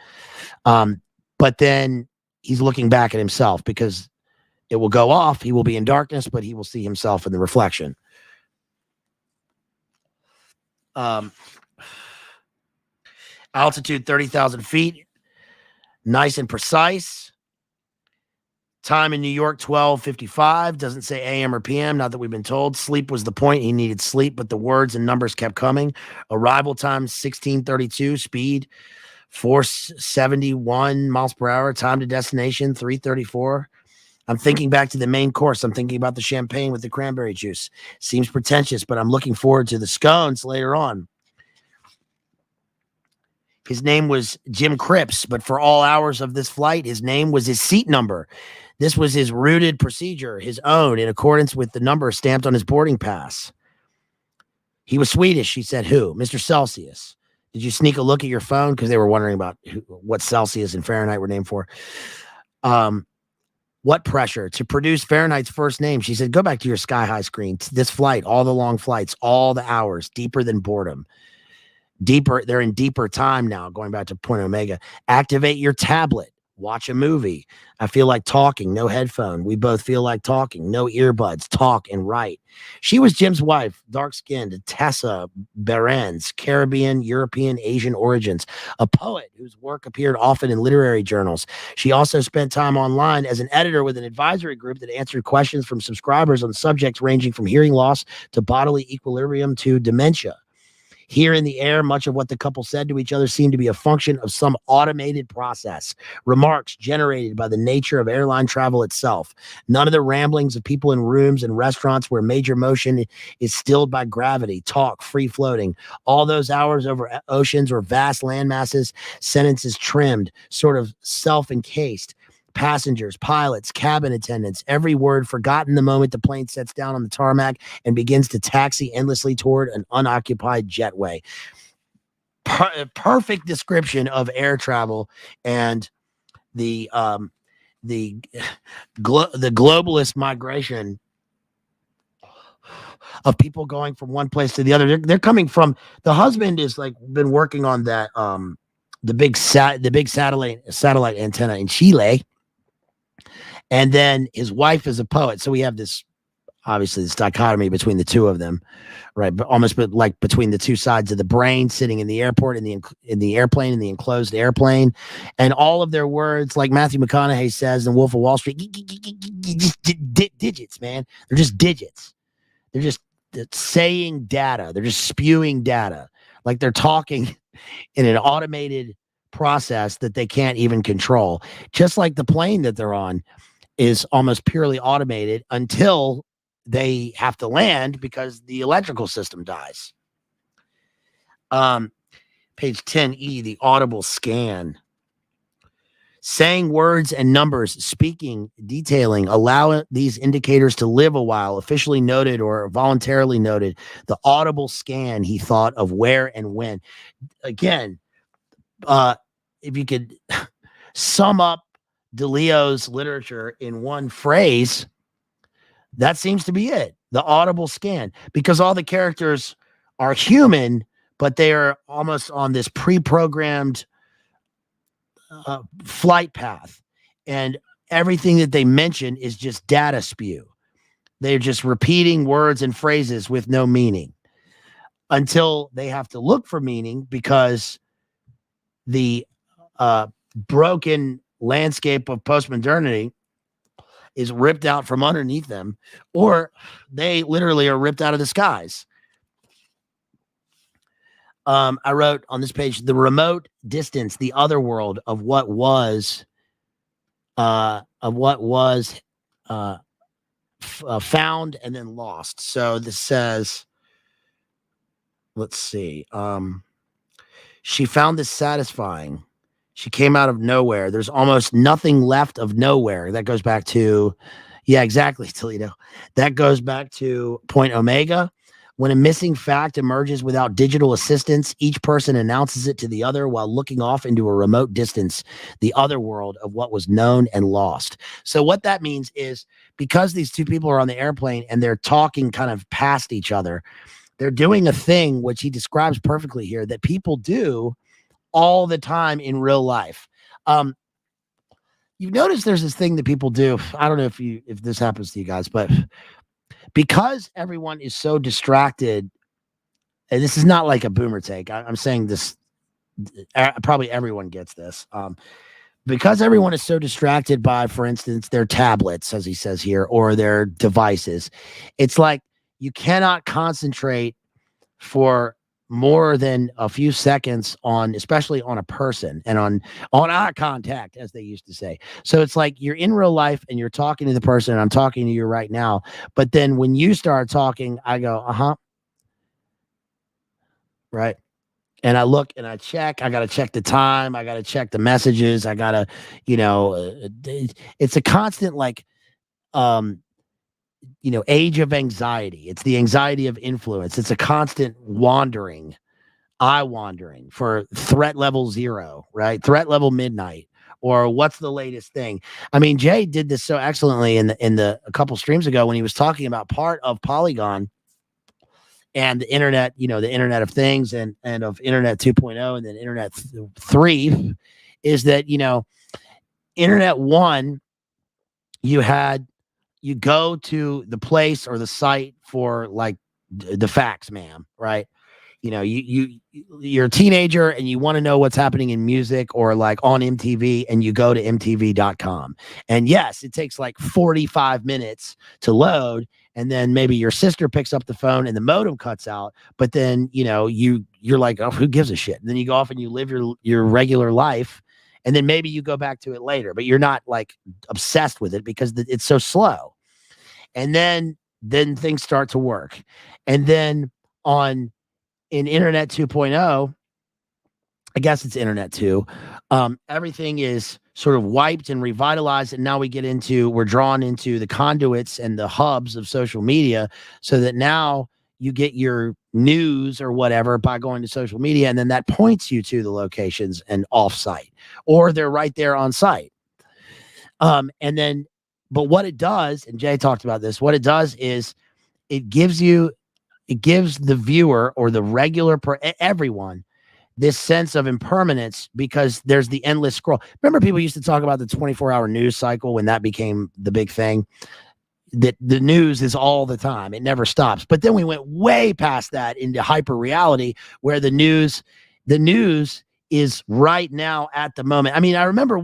But then he's looking back at himself because it will go off. He will be in darkness, but he will see himself in the reflection. Altitude 30,000 feet. Nice and precise. Time in New York, 12:55. Doesn't say AM or PM, not that we've been told. Sleep was the point. He needed sleep, but the words and numbers kept coming. Arrival time, 16:32. Speed, 471 miles per hour. Time to destination, 3:34. I'm thinking back to the main course. I'm thinking about the champagne with the cranberry juice. Seems pretentious, but I'm looking forward to the scones later on. His name was Jim Cripps, but for all hours of this flight, his name was his seat number. This was his rooted procedure, his own, in accordance with the number stamped on his boarding pass. He was Swedish, he said. Who? Mr. Celsius. Did you sneak a look at your phone? Because they were wondering about what Celsius and Fahrenheit were named for. What pressure to produce Fahrenheit's first name? She said, go back to your sky-high screen. This flight, all the long flights, all the hours, deeper than boredom. Deeper, they're in deeper time now, going back to Point Omega. Activate your tablet. Watch a movie. I feel like talking. No headphone. We both feel like talking. No earbuds. Talk and write. She was Jim's wife, dark-skinned, Tessa Behrens, Caribbean, European, Asian origins, a poet whose work appeared often in literary journals. She also spent time online as an editor with an advisory group that answered questions from subscribers on subjects ranging from hearing loss to bodily equilibrium to dementia. Here in the air, much of what the couple said to each other seemed to be a function of some automated process, remarks generated by the nature of airline travel itself. None of the ramblings of people in rooms and restaurants where major motion is stilled by gravity, talk, free-floating. All those hours over oceans or vast land masses, sentences trimmed, sort of self-encased. Passengers, pilots, cabin attendants, every word forgotten the moment the plane sets down on the tarmac and begins to taxi endlessly toward an unoccupied jetway. Perfect description of air travel and the globalist migration of people going from one place to the other. They're coming from, the husband is like been working on that the big satellite antenna in Chile. And then his wife is a poet. So we have this, obviously, this dichotomy between the two of them, right? But almost like between the two sides of the brain, sitting in the airport, in the airplane, in the enclosed airplane. And all of their words, like Matthew McConaughey says in Wolf of Wall Street, digits, man. They're just digits. They're just saying data. They're just spewing data. Like they're talking in an automated process that they can't even control. Just like the plane that they're on is almost purely automated until they have to land because the electrical system dies. Page 10E, the audible scan. saying words and numbers, speaking, detailing, allow these indicators to live a while, officially noted or voluntarily noted, the audible scan, he thought of where and when. Again, if you could sum up DeLillo's literature in one phrase, that seems to be it. The audible scan, because all the characters are human, but they are almost on this pre-programmed flight path, and everything that they mention is just data spew. They're just repeating words and phrases with no meaning until they have to look for meaning, because the broken landscape of postmodernity is ripped out from underneath them, or they literally are ripped out of the skies. I wrote on this page, the remote distance, the other world of what was found and then lost. So this says, let's see. She found this satisfying. She came out of nowhere. There's almost nothing left of nowhere. That goes back to, yeah, exactly, Toledo. That goes back to point omega. When a missing fact emerges without digital assistance, each person announces it to the other while looking off into a remote distance, the other world of what was known and lost. So what that means is, because these two people are on the airplane and they're talking kind of past each other, they're doing a thing which he describes perfectly here that people do all the time in real life. You've noticed there's this thing that people do. I don't know if this happens to you guys, but because everyone is so distracted, and this is not like a boomer take, I'm saying this, probably everyone gets this. Because everyone is so distracted by, for instance, their tablets, as he says here, or their devices, it's like you cannot concentrate for more than a few seconds on, especially on a person and on eye contact, as they used to say. So it's like you're in real life and you're talking to the person, and I'm talking to you right now. But then when you start talking, I go, right. And I look and I check, I got to check the time. I got to check the messages. I got to, it's a constant, like, age of anxiety. It's the anxiety of influence. It's a constant eye wandering for threat level 0, right? Threat level midnight, or what's the latest thing? I mean, Jay did this so excellently in the a couple streams ago when he was talking about part of Polygon and the internet, the Internet of Things and of Internet 2.0 and then Internet 3, is that, Internet 1, you go to the place or the site for, like, the facts, ma'am, right? You're a teenager and you want to know what's happening in music or like on MTV, and you go to mtv.com. And yes, it takes like 45 minutes to load. And then maybe your sister picks up the phone and the modem cuts out. But then, you're like, oh, who gives a shit? And then you go off and you live your regular life. And then maybe you go back to it later, but you're not like obsessed with it because it's so slow. And then things start to work. And then in Internet 2.0, I guess it's Internet 2, everything is sort of wiped and revitalized. And now we're drawn into the conduits and the hubs of social media, so that now you get your news or whatever by going to social media. And then that points you to the locations and offsite, or they're right there on site. But what it does, and Jay talked about this, what it does is it gives the viewer or the regular everyone this sense of impermanence, because there's the endless scroll. Remember, people used to talk about the 24-hour news cycle when that became the big thing, that the news is all the time. It never stops. But then we went way past that into hyper reality, where the news is right now at the moment. I mean, I remember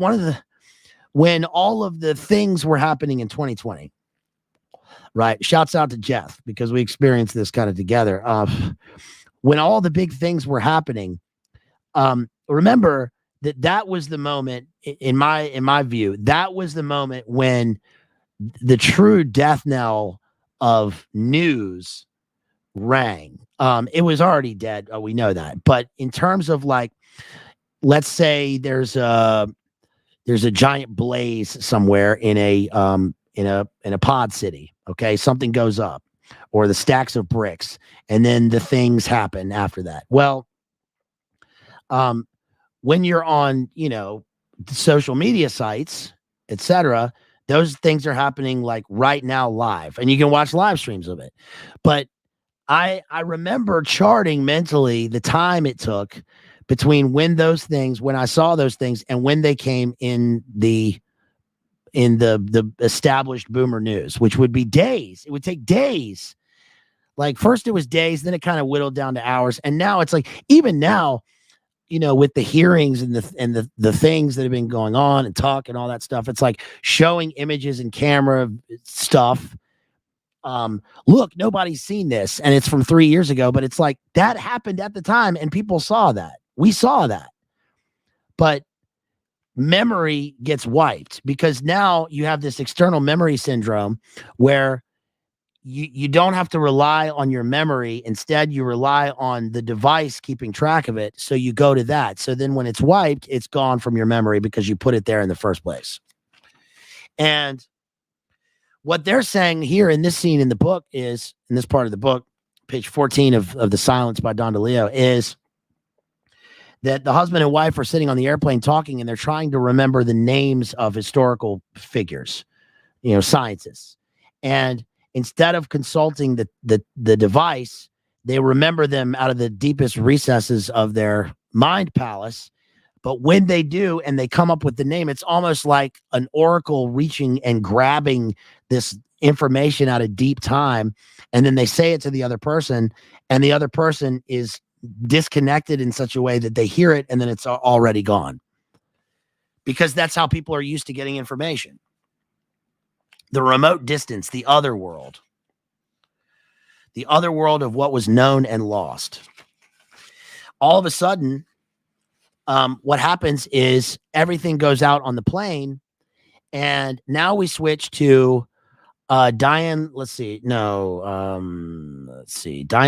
when all of the things were happening in 2020, right? Shouts out to Jeff, because we experienced this kind of together. When all the big things were happening, remember that was the moment, in my view, that was the moment when the true death knell of news rang. It was already dead. We know that. But in terms of, like, let's say there's there's a giant blaze somewhere in a pod city. Okay, something goes up, or the stacks of bricks, and then the things happen after that. Well, when you're on, social media sites, etc., those things are happening like right now live, and you can watch live streams of it. But I remember charting mentally the time it took between when I saw those things and when they came in the established boomer news, which would be days. It would take days. Like first it was days, then it kind of whittled down to hours, and now it's like even now, with the hearings and the things that have been going on and talk and all that stuff, it's like showing images and camera stuff. Look, nobody's seen this, and it's from 3 years ago, but it's like that happened at the time, and people saw that. We saw that, but memory gets wiped because now you have this external memory syndrome where you don't have to rely on your memory. Instead, you rely on the device keeping track of it. So you go to that. So then when it's wiped, it's gone from your memory because you put it there in the first place. And what they're saying here in this scene in the book is, in this part of the book, page 14 of The Silence by Don DeLillo, is that the husband and wife are sitting on the airplane talking, and they're trying to remember the names of historical figures, scientists. And instead of consulting the device, they remember them out of the deepest recesses of their mind palace. But when they do, and they come up with the name, it's almost like an oracle reaching and grabbing this information out of deep time. And then they say it to the other person, and the other person is disconnected in such a way that they hear it, and then it's already gone. Because that's how people are used to getting information. The remote distance, the other world of what was known and lost. All of a sudden, what happens is everything goes out on the plane, and now we switch to Diane. Diane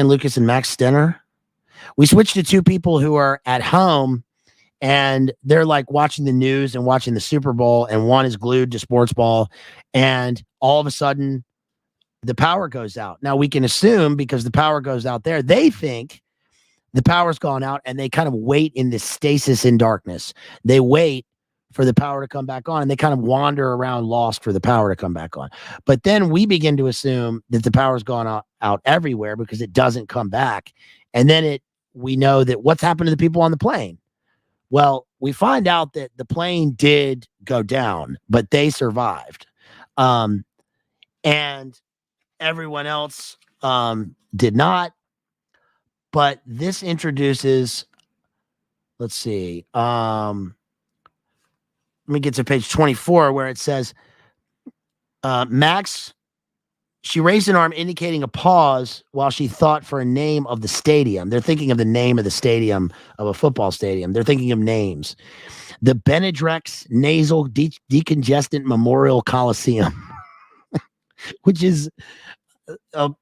Lucas and Max Stenner. We switch to two people who are at home, and they're like watching the news and watching the Super Bowl, and one is glued to sports ball, and all of a sudden the power goes out. Now we can assume, because the power goes out there, they think the power's gone out, and they kind of wait in this stasis in darkness. They wait for the power to come back on, and they kind of wander around lost for the power to come back on. But then we begin to assume that the power's gone out everywhere because it doesn't come back. And then we know that what's happened to the people on the plane. Well, we find out that the plane did go down, but they survived. And everyone else did not. But this introduces, let's see. Let me get to page 24 where it says, Max, she raised an arm indicating a pause while she thought for a name of the stadium. They're thinking of the name of the stadium, of a football stadium. They're thinking of names. The Benedrex Nasal Decongestant Memorial Coliseum, which is a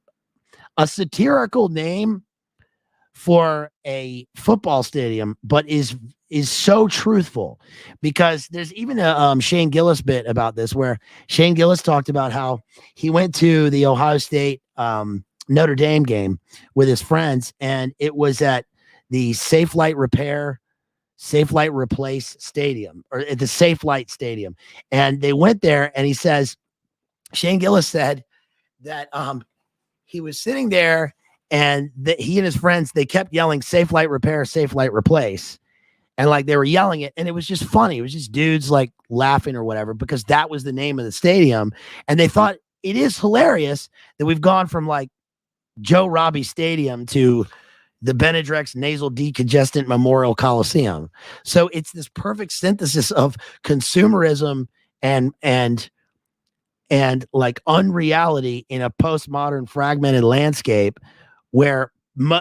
satirical name for a football stadium, but is so truthful, because there's even a Shane Gillis bit about this, where Shane Gillis talked about how he went to the Ohio State Notre Dame game with his friends, and it was at the Safe Light Replace Stadium, or at the Safe Light Stadium. And they went there, and he says, Shane Gillis said that he was sitting there, and that he and his friends, they kept yelling Safe Light Repair, Safe Light Replace. And like they were yelling it, and it was just funny. It was just dudes like laughing or whatever, because that was the name of the stadium. And they thought it is hilarious that we've gone from like Joe Robbie Stadium to the Benedrex Nasal Decongestant Memorial Coliseum. So it's this perfect synthesis of consumerism and like unreality in a postmodern fragmented landscape where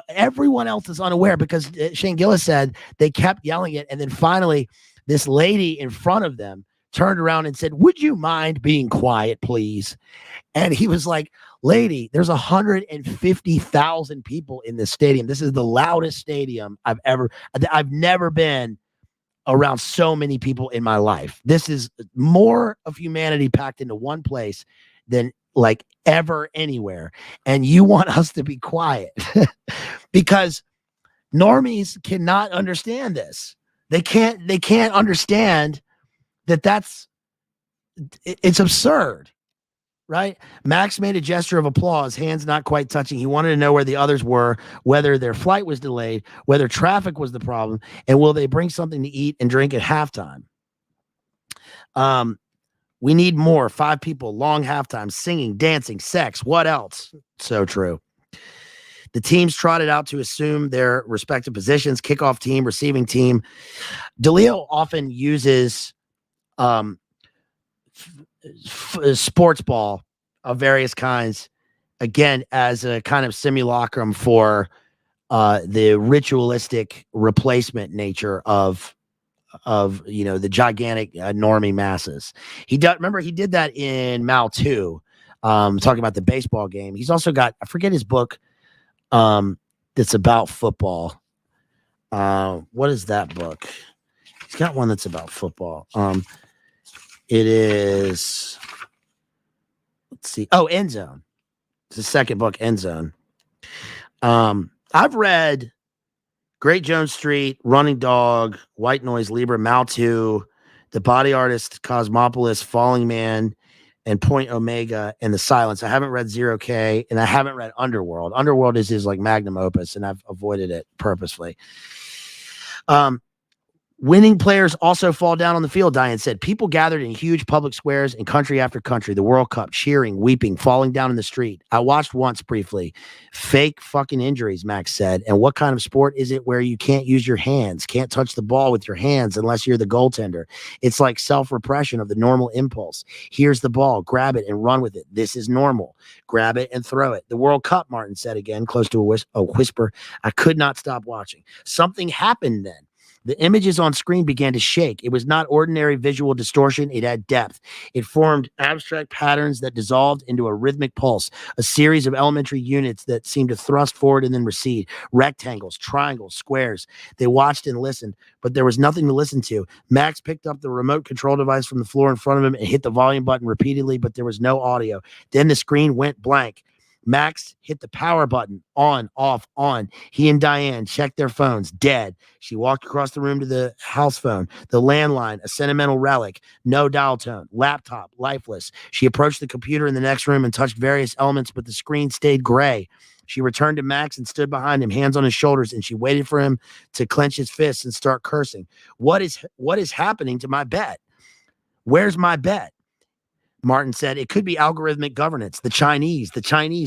everyone else is unaware, because Shane Gillis said they kept yelling it. And then finally, this lady in front of them turned around and said, "Would you mind being quiet, please?" And he was like, "Lady, there's 150,000 people in this stadium. This is the loudest stadium I've never been around so many people in my life. This is more of humanity packed into one place than like ever anywhere. And you want us to be quiet because normies cannot understand this. They can't understand that's it's absurd. Right? Max made a gesture of applause, hands not quite touching. He wanted to know where the others were, whether their flight was delayed, whether traffic was the problem, and will they bring something to eat and drink at halftime? We need more. 5 people, long halftime, singing, dancing, sex. What else? So true. The teams trotted out to assume their respective positions, kickoff team, receiving team. DeLillo often uses sports ball of various kinds, again, as a kind of simulacrum for the ritualistic replacement nature of the gigantic normie masses. He did that in Mao too, talking about the baseball game. He's also got, I forget his book that's about football. What is that book? He's got one that's about football. It is, let's see. Oh, End Zone. It's the second book, End Zone. I've read Great Jones Street, Running Dog, White Noise, Libra, Mao 2, The Body Artist, Cosmopolis, Falling Man, and Point Omega, and The Silence. I haven't read 0K, and I haven't read Underworld. Underworld is his like magnum opus, and I've avoided it purposely. Winning players also fall down on the field, Diane said. People gathered in huge public squares in country after country, the World Cup, cheering, weeping, falling down in the street. I watched once briefly. Fake fucking injuries, Max said. And what kind of sport is it where you can't use your hands, can't touch the ball with your hands unless you're the goaltender? It's like self-repression of the normal impulse. Here's the ball, grab it and run with it. This is normal. Grab it and throw it. The World Cup, Martin said again, close to a whisper. I could not stop watching. Something happened then. The images on screen began to shake. It was not ordinary visual distortion. It had depth. It formed abstract patterns that dissolved into a rhythmic pulse, a series of elementary units that seemed to thrust forward and then recede, rectangles, triangles, squares. They watched and listened, but there was nothing to listen to. Max picked up the remote control device from the floor in front of him and hit the volume button repeatedly, but there was no audio. Then the screen went blank. Max hit the power button, on, off, on. He and Diane checked their phones, dead. She walked across the room to the house phone, the landline, a sentimental relic, no dial tone, laptop, lifeless. She approached the computer in the next room and touched various elements, but the screen stayed gray. She returned to Max and stood behind him, hands on his shoulders, and she waited for him to clench his fists and start cursing. What is happening to my bet? Where's my bet? Martin said it could be algorithmic governance. The Chinese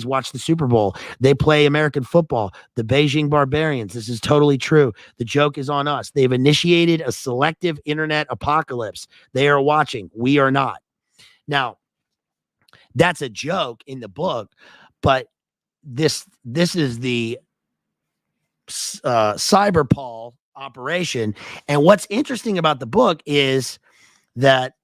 watch the Super Bowl. They play American football. The Beijing barbarians. This is totally true. The joke is on us. They've initiated a selective internet apocalypse. They are watching. We are not. Now, that's a joke in the book, but this is the Cyberpol operation. And what's interesting about the book is that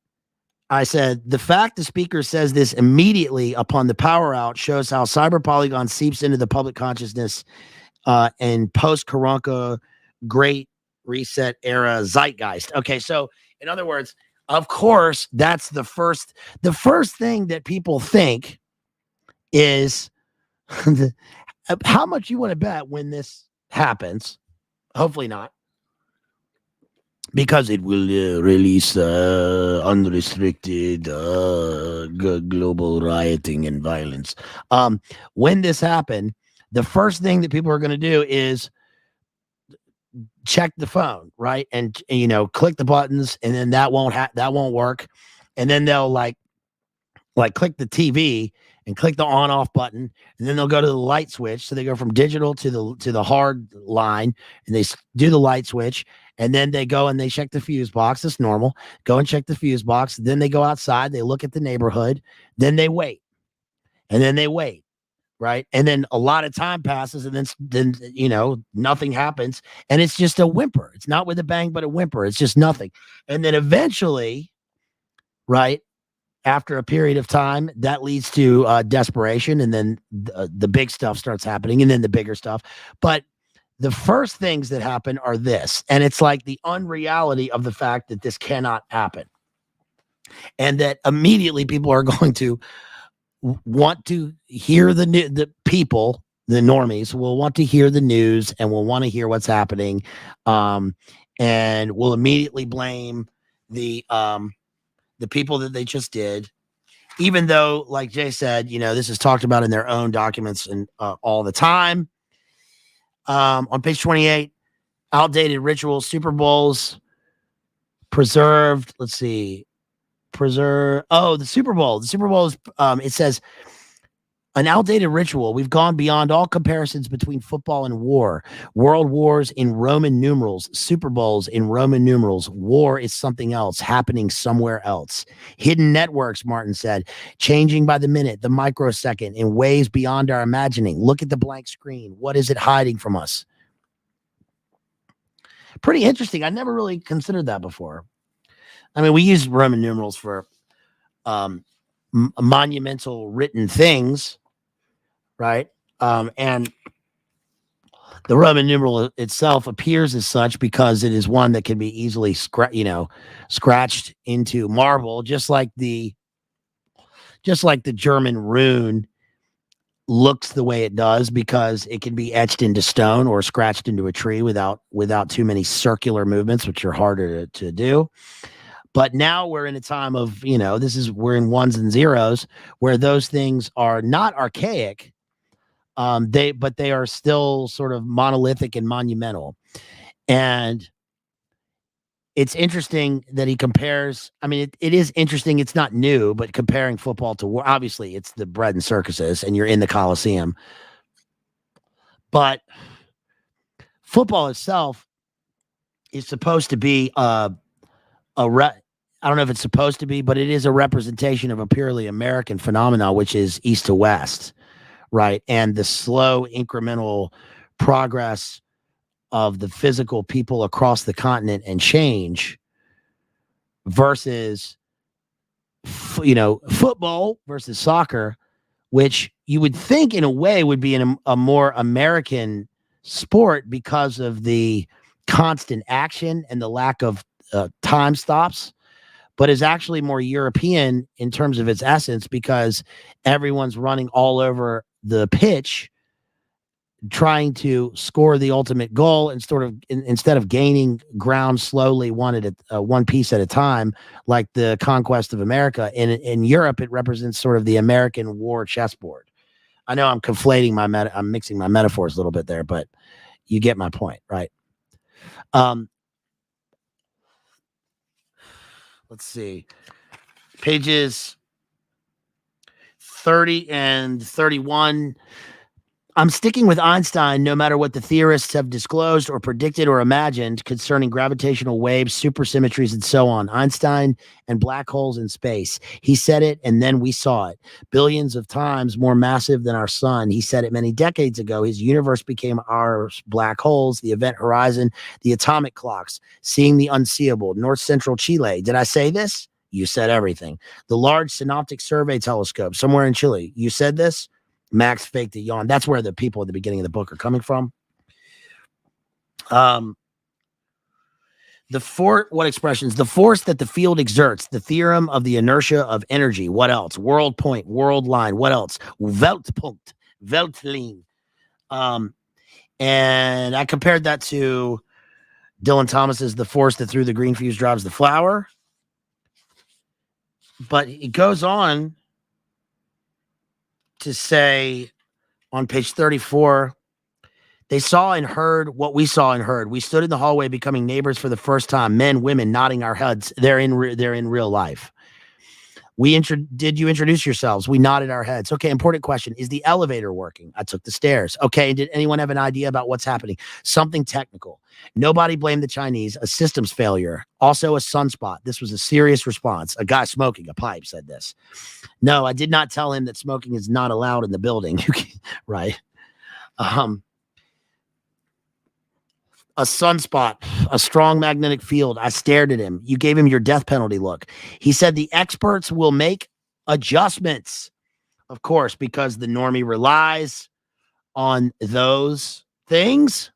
I said, the fact the speaker says this immediately upon the power out shows how Cyberpolygon seeps into the public consciousness and post-Karanka Great Reset era zeitgeist. Okay, so in other words, of course, that's the first thing that people think is how much you want to bet when this happens. Hopefully not. Because it will release unrestricted global rioting and violence. When this happened, the first thing that people are going to do is check the phone, right? And click the buttons, and then that won't work. And then they'll like click the TV and click the on off button, and then they'll go to the light switch. So they go from digital to the hard line, and they do the light switch, and then they go and they check the fuse box. It's normal. Go and check the fuse box. Then they go outside. They look at the neighborhood. Then they wait, and then they wait, right? And then a lot of time passes, and then nothing happens, and it's just a whimper. It's not with a bang, but a whimper. It's just nothing, and then eventually, right? After a period of time, that leads to desperation, and then the big stuff starts happening, and then the bigger stuff. But the first things that happen are this, and it's like the unreality of the fact that this cannot happen, and that immediately people are going to want to hear the people, the normies will want to hear the news and will want to hear what's happening, and will immediately blame the people that they just did, even though, like Jay said, this is talked about in their own documents and all the time. On page 28, outdated rituals, Super Bowls preserved. Let's see, the Super Bowl. The Super Bowl is, it says, an outdated ritual. We've gone beyond all comparisons between football and war. World wars in Roman numerals, Super Bowls in Roman numerals. War is something else, happening somewhere else. Hidden networks, Martin said, changing by the minute, the microsecond, in ways beyond our imagining. Look at the blank screen. What is it hiding from us? Pretty interesting. I never really considered that before. I mean, we use Roman numerals for monumental written things, right? And the Roman numeral itself appears as such because it is one that can be easily scratched into marble, just like the German rune looks the way it does because it can be etched into stone or scratched into a tree without too many circular movements, which are harder to do. But now we're in a time of, we're in ones and zeros where those things are not archaic. But they are still sort of monolithic and monumental. And it's interesting that he compares. I mean, it is interesting. It's not new, but comparing football to war, obviously it's the bread and circuses and you're in the Coliseum. But football itself is supposed to be I don't know if it's supposed to be, but it is a representation of a purely American phenomenon, which is east to west. Right. And the slow incremental progress of the physical people across the continent and change versus, football versus soccer, which you would think in a way would be a more American sport because of the constant action and the lack of time stops, but is actually more European in terms of its essence because everyone's running all over the pitch trying to score the ultimate goal and sort of instead of gaining ground slowly one piece at a time, like the conquest of America. In Europe, it represents sort of the American war chessboard. I know I'm conflating I'm mixing my metaphors a little bit there, but you get my point, right? Let's see. Pages 30 and 31. I'm sticking with Einstein no matter what the theorists have disclosed or predicted or imagined concerning gravitational waves, supersymmetries, and so on. Einstein and black holes in space. He said it, and then we saw it. Billions of times more massive than our sun. He said it many decades ago. His universe became our black holes, the event horizon, the atomic clocks, seeing the unseeable, north central Chile. Did I say this? You said everything. The Large Synoptic Survey Telescope, somewhere in Chile. You said this? Max faked a yawn. That's where the people at the beginning of the book are coming from. What expressions? The force that the field exerts, the theorem of the inertia of energy. What else? World point, world line. What else? Weltpunkt, Weltlinie. And I compared that to Dylan Thomas's The Force That Through the Green Fuse Drives the Flower. But it goes on to say on page 34, they saw and heard what we saw and heard. We stood in the hallway becoming neighbors for the first time, men, women nodding our heads. They're in real life. Did you introduce yourselves? We nodded our heads. Okay, important question. Is the elevator working? I took the stairs. Okay, did anyone have an idea about what's happening? Something technical. Nobody blamed the Chinese. A systems failure. Also a sunspot. This was a serious response. A guy smoking a pipe said this. No, I did not tell him that smoking is not allowed in the building. Right. A sunspot, a strong magnetic field. I stared at him. You gave him your death penalty look. He said the experts will make adjustments. Of course, because the normie relies on those things.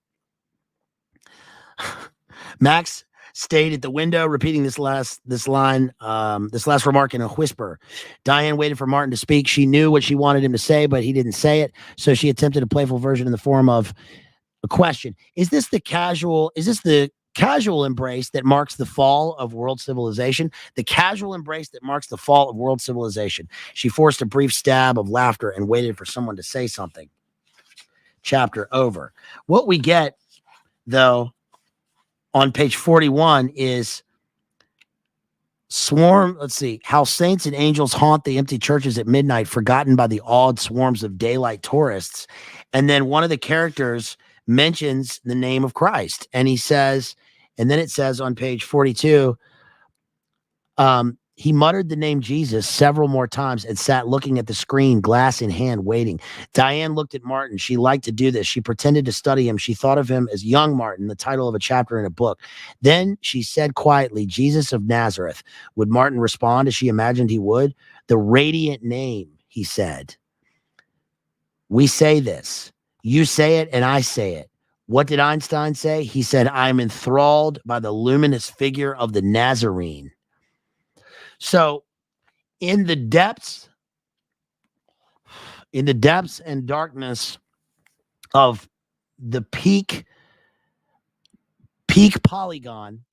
Max stayed at the window, repeating this last remark in a whisper. Diane waited for Martin to speak. She knew what she wanted him to say, but he didn't say it. So she attempted a playful version in the form of a question. Is this the casual embrace that marks the fall of world civilization? The casual embrace that marks the fall of world civilization. She forced a brief stab of laughter and waited for someone to say something. Chapter over. What we get, though, on page 41 is how saints and angels haunt the empty churches at midnight, forgotten by the awed swarms of daylight tourists. And then one of the characters mentions the name of Christ. And he says, and then it says on page 42, he muttered the name Jesus several more times and sat looking at the screen, glass in hand, waiting. Diane looked at Martin. She liked to do this. She pretended to study him. She thought of him as young Martin, the title of a chapter in a book. Then she said quietly, Jesus of Nazareth. Would Martin respond as she imagined he would? The radiant name, he said. We say this. You say it and I say it. What did Einstein say? He said, I'm enthralled by the luminous figure of the Nazarene. So in the depths and darkness of the peak polygon,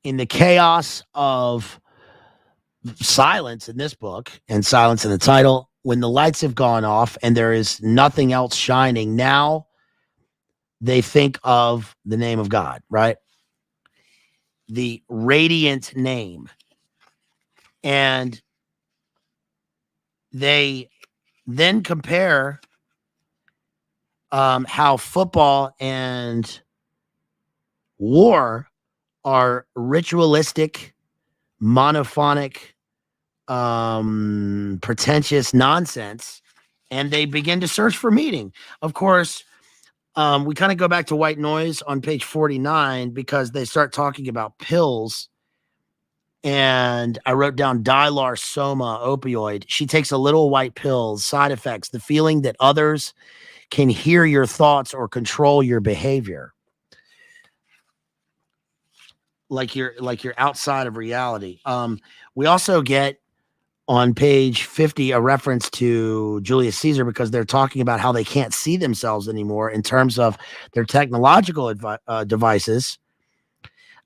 in the chaos of silence in this book and silence in the title, when the lights have gone off and there is nothing else shining, now they think of the name of God, right? The radiant name. And they then compare how football and war are ritualistic, monophonic, pretentious nonsense, and they begin to search for meaning. Of course, we kind of go back to white noise on page 49 because they start talking about pills. And I wrote down Dilar Soma opioid. She takes a little white pill, side effects, the feeling that others can hear your thoughts or control your behavior. Like you're outside of reality. We also get on page 50 a reference to Julius Caesar because they're talking about how they can't see themselves anymore in terms of their technological devices.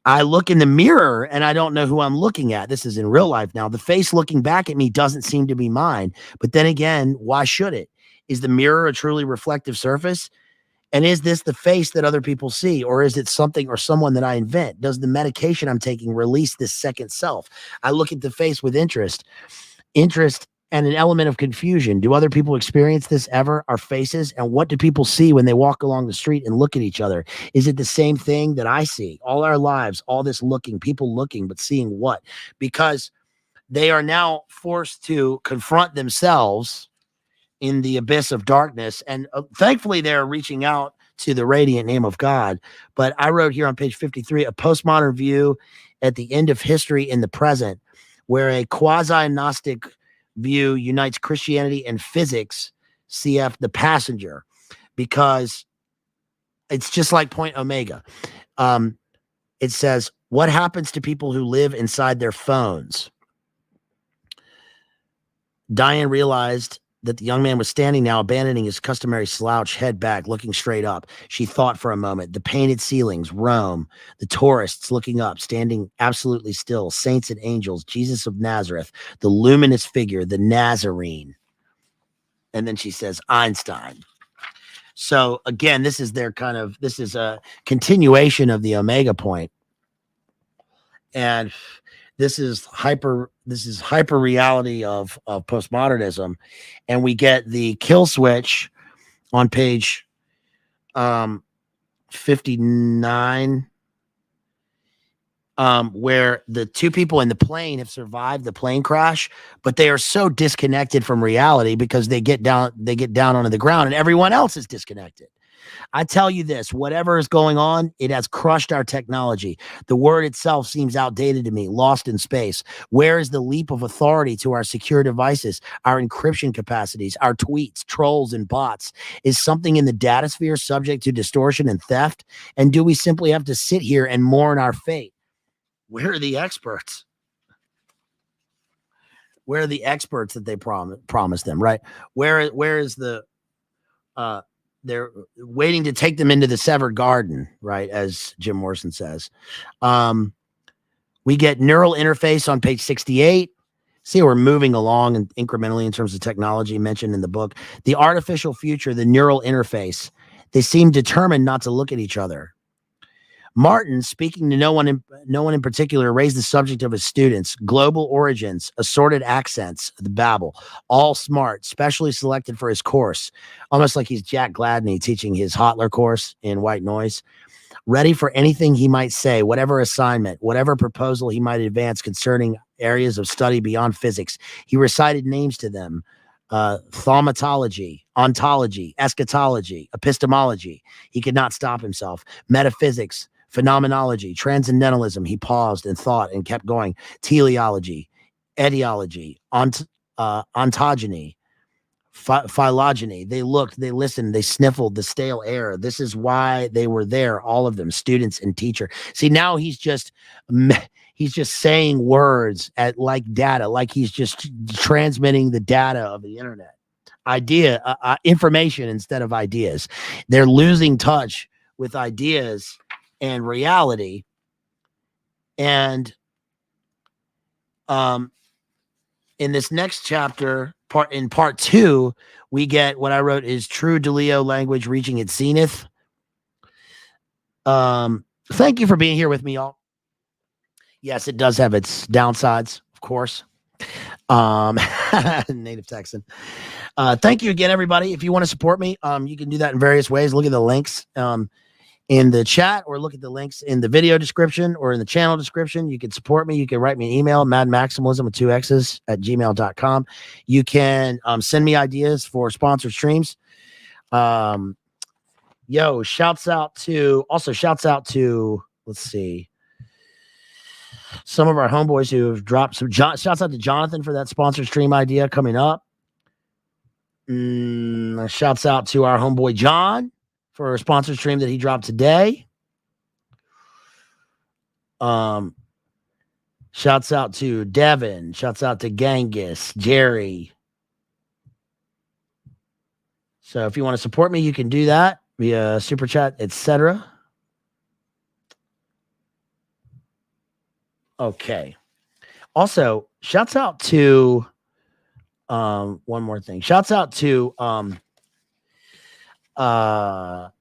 I look in the mirror and I don't know who I'm looking at. This is in real life now. The face looking back at me doesn't seem to be mine. But then again, why should it? Is the mirror a truly reflective surface? And is this the face that other people see? Or is it something or someone that I invent? Does the medication I'm taking release this second self? I look at the face with interest and an element of confusion. Do other people experience this ever? Our faces? And what do people see when they walk along the street and look at each other? Is it the same thing that I see? All our lives, all this looking, people looking, but seeing what? Because they are now forced to confront themselves in the abyss of darkness. And thankfully, they're reaching out to the radiant name of God. But I wrote here on page 53, a postmodern view at the end of history in the present, where a quasi-Gnostic view unites Christianity and physics, cf. The passenger, because it's just like Point Omega. It says, what happens to people who live inside their phones? Diane realized that the young man was standing now, abandoning his customary slouch, head back, looking straight up. She thought for a moment. The painted ceilings, Rome, the tourists looking up, standing absolutely still, saints and angels, Jesus of Nazareth, the luminous figure, the Nazarene. And then she says, Einstein. So again, this is a continuation of the Omega point. And this is hyper reality of postmodernism. And we get the kill switch on page 59, where the two people in the plane have survived the plane crash, but they are so disconnected from reality because they get down onto the ground and everyone else is disconnected. I tell you this, whatever is going on, it has crushed our technology. The word itself seems outdated to me, lost in space. Where is the leap of authority to our secure devices, our encryption capacities, our tweets, trolls, and bots? Is something in the data sphere subject to distortion and theft? And do we simply have to sit here and mourn our fate? Where are the experts? Where are the experts that they promised them, right? Where is the they're waiting to take them into the severed garden, right? As Jim Morrison says. We get neural interface on page 68. See, we're moving along and incrementally in terms of technology mentioned in the book. The artificial future, the neural interface. They seem determined not to look at each other. Martin, speaking to no one in particular, raised the subject of his students, global origins, assorted accents, the Babel, all smart, specially selected for his course, almost like he's Jack Gladney teaching his Hotler course in white noise, ready for anything he might say, whatever assignment, whatever proposal he might advance concerning areas of study beyond physics. He recited names to them. Thaumatology, ontology, eschatology, epistemology. He could not stop himself. Metaphysics, phenomenology, transcendentalism. He paused and thought and kept going. Teleology, etiology, ontogeny, phylogeny. They looked, they listened, they sniffled the stale air. This is why they were there, all of them, students and teacher. See, now he's just saying words at like data, like he's just transmitting the data of the internet. Information instead of ideas. They're losing touch with ideas and reality. And in this next chapter, part 2, we get what I wrote is true DeLillo language reaching its zenith. Thank you for being here with me, y'all. Yes, it does have its downsides, of course. Native Texan. Thank you again, everybody. If you want to support me, you can do that in various ways. Look at the links in the chat, or look at the links in the video description or in the channel description. You can support me. You can write me an email, madmaximalism with 2 X's at gmail.com. You can send me ideas for sponsored streams. Shouts out to, let's see, some of our homeboys who have dropped some. Shouts out to Jonathan for that sponsored stream idea coming up. Shouts out to our homeboy John for a sponsored stream that he dropped today. Shouts out to Devin. Shouts out to Genghis, Jerry. So if you want to support me, you can do that via super chat, etc. Okay. Also, shouts out to one more thing. Shouts out to IPA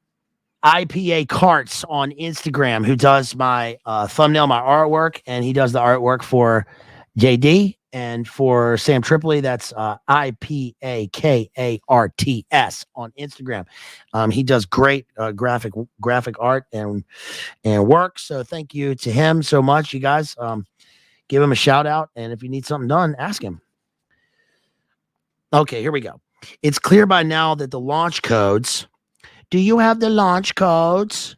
Carts on Instagram, who does my thumbnail, my artwork, and he does the artwork for JD and for Sam Tripoli. That's IPAKARTS on Instagram. He does great graphic art and work. So thank you to him so much, you guys. Give him a shout out, and if you need something done, ask him. Okay, here we go. It's clear by now that the launch codes. Do you have the launch codes?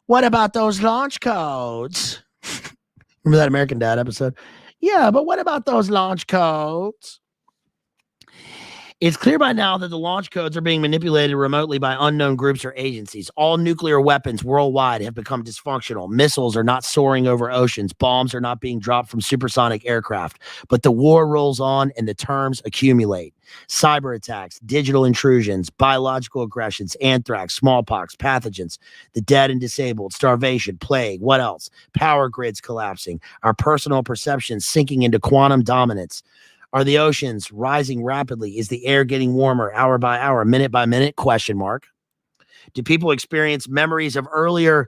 What about those launch codes? Remember that American Dad episode? Yeah, but what about those launch codes? It's clear by now that the launch codes are being manipulated remotely by unknown groups or agencies. All nuclear weapons worldwide have become dysfunctional. Missiles are not soaring over oceans. Bombs are not being dropped from supersonic aircraft. But the war rolls on and the terms accumulate. Cyber attacks, digital intrusions, biological aggressions, anthrax, smallpox, pathogens, the dead and disabled, starvation, plague, what else? Power grids collapsing, our personal perceptions sinking into quantum dominance. Are the oceans rising rapidly? Is the air getting warmer hour by hour, minute by minute? Question mark. Do people experience memories of earlier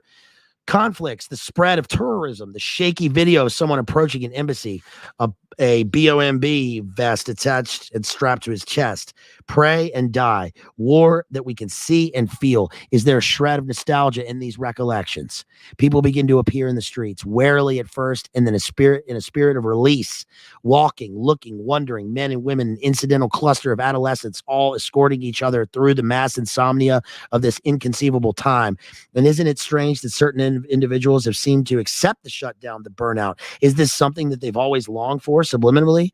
conflicts, the spread of terrorism, the shaky video of someone approaching an embassy, a BOMB vest attached and strapped to his chest, Pray and die. War that we can see and feel. Is there a shred of nostalgia in these recollections? People begin to appear in the streets, warily at first, and then in a spirit of release, walking, looking, wondering, men and women, an incidental cluster of adolescents, all escorting each other through the mass insomnia of this inconceivable time. And isn't it strange that certain individuals have seemed to accept the shutdown, the burnout? Is this something that they've always longed for subliminally,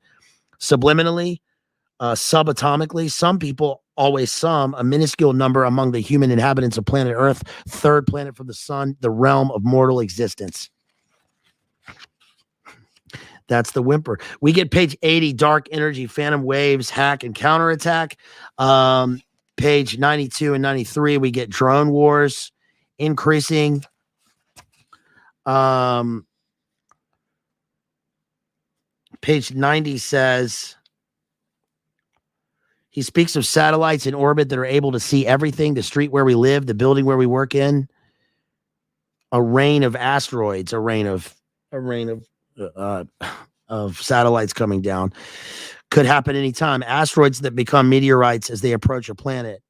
subatomically? Some people, always some, a minuscule number among the human inhabitants of planet Earth, third planet from the sun, the realm of mortal existence. That's the whimper. We get page 80, dark energy, phantom waves, hack and counterattack. Page 92 and 93, we get drone wars increasing. Page 90 says, he speaks of satellites in orbit that are able to see everything, the street where we live, the building where we work in, a rain of asteroids, a rain of satellites coming down. Could happen anytime. Asteroids that become meteorites as they approach a planet.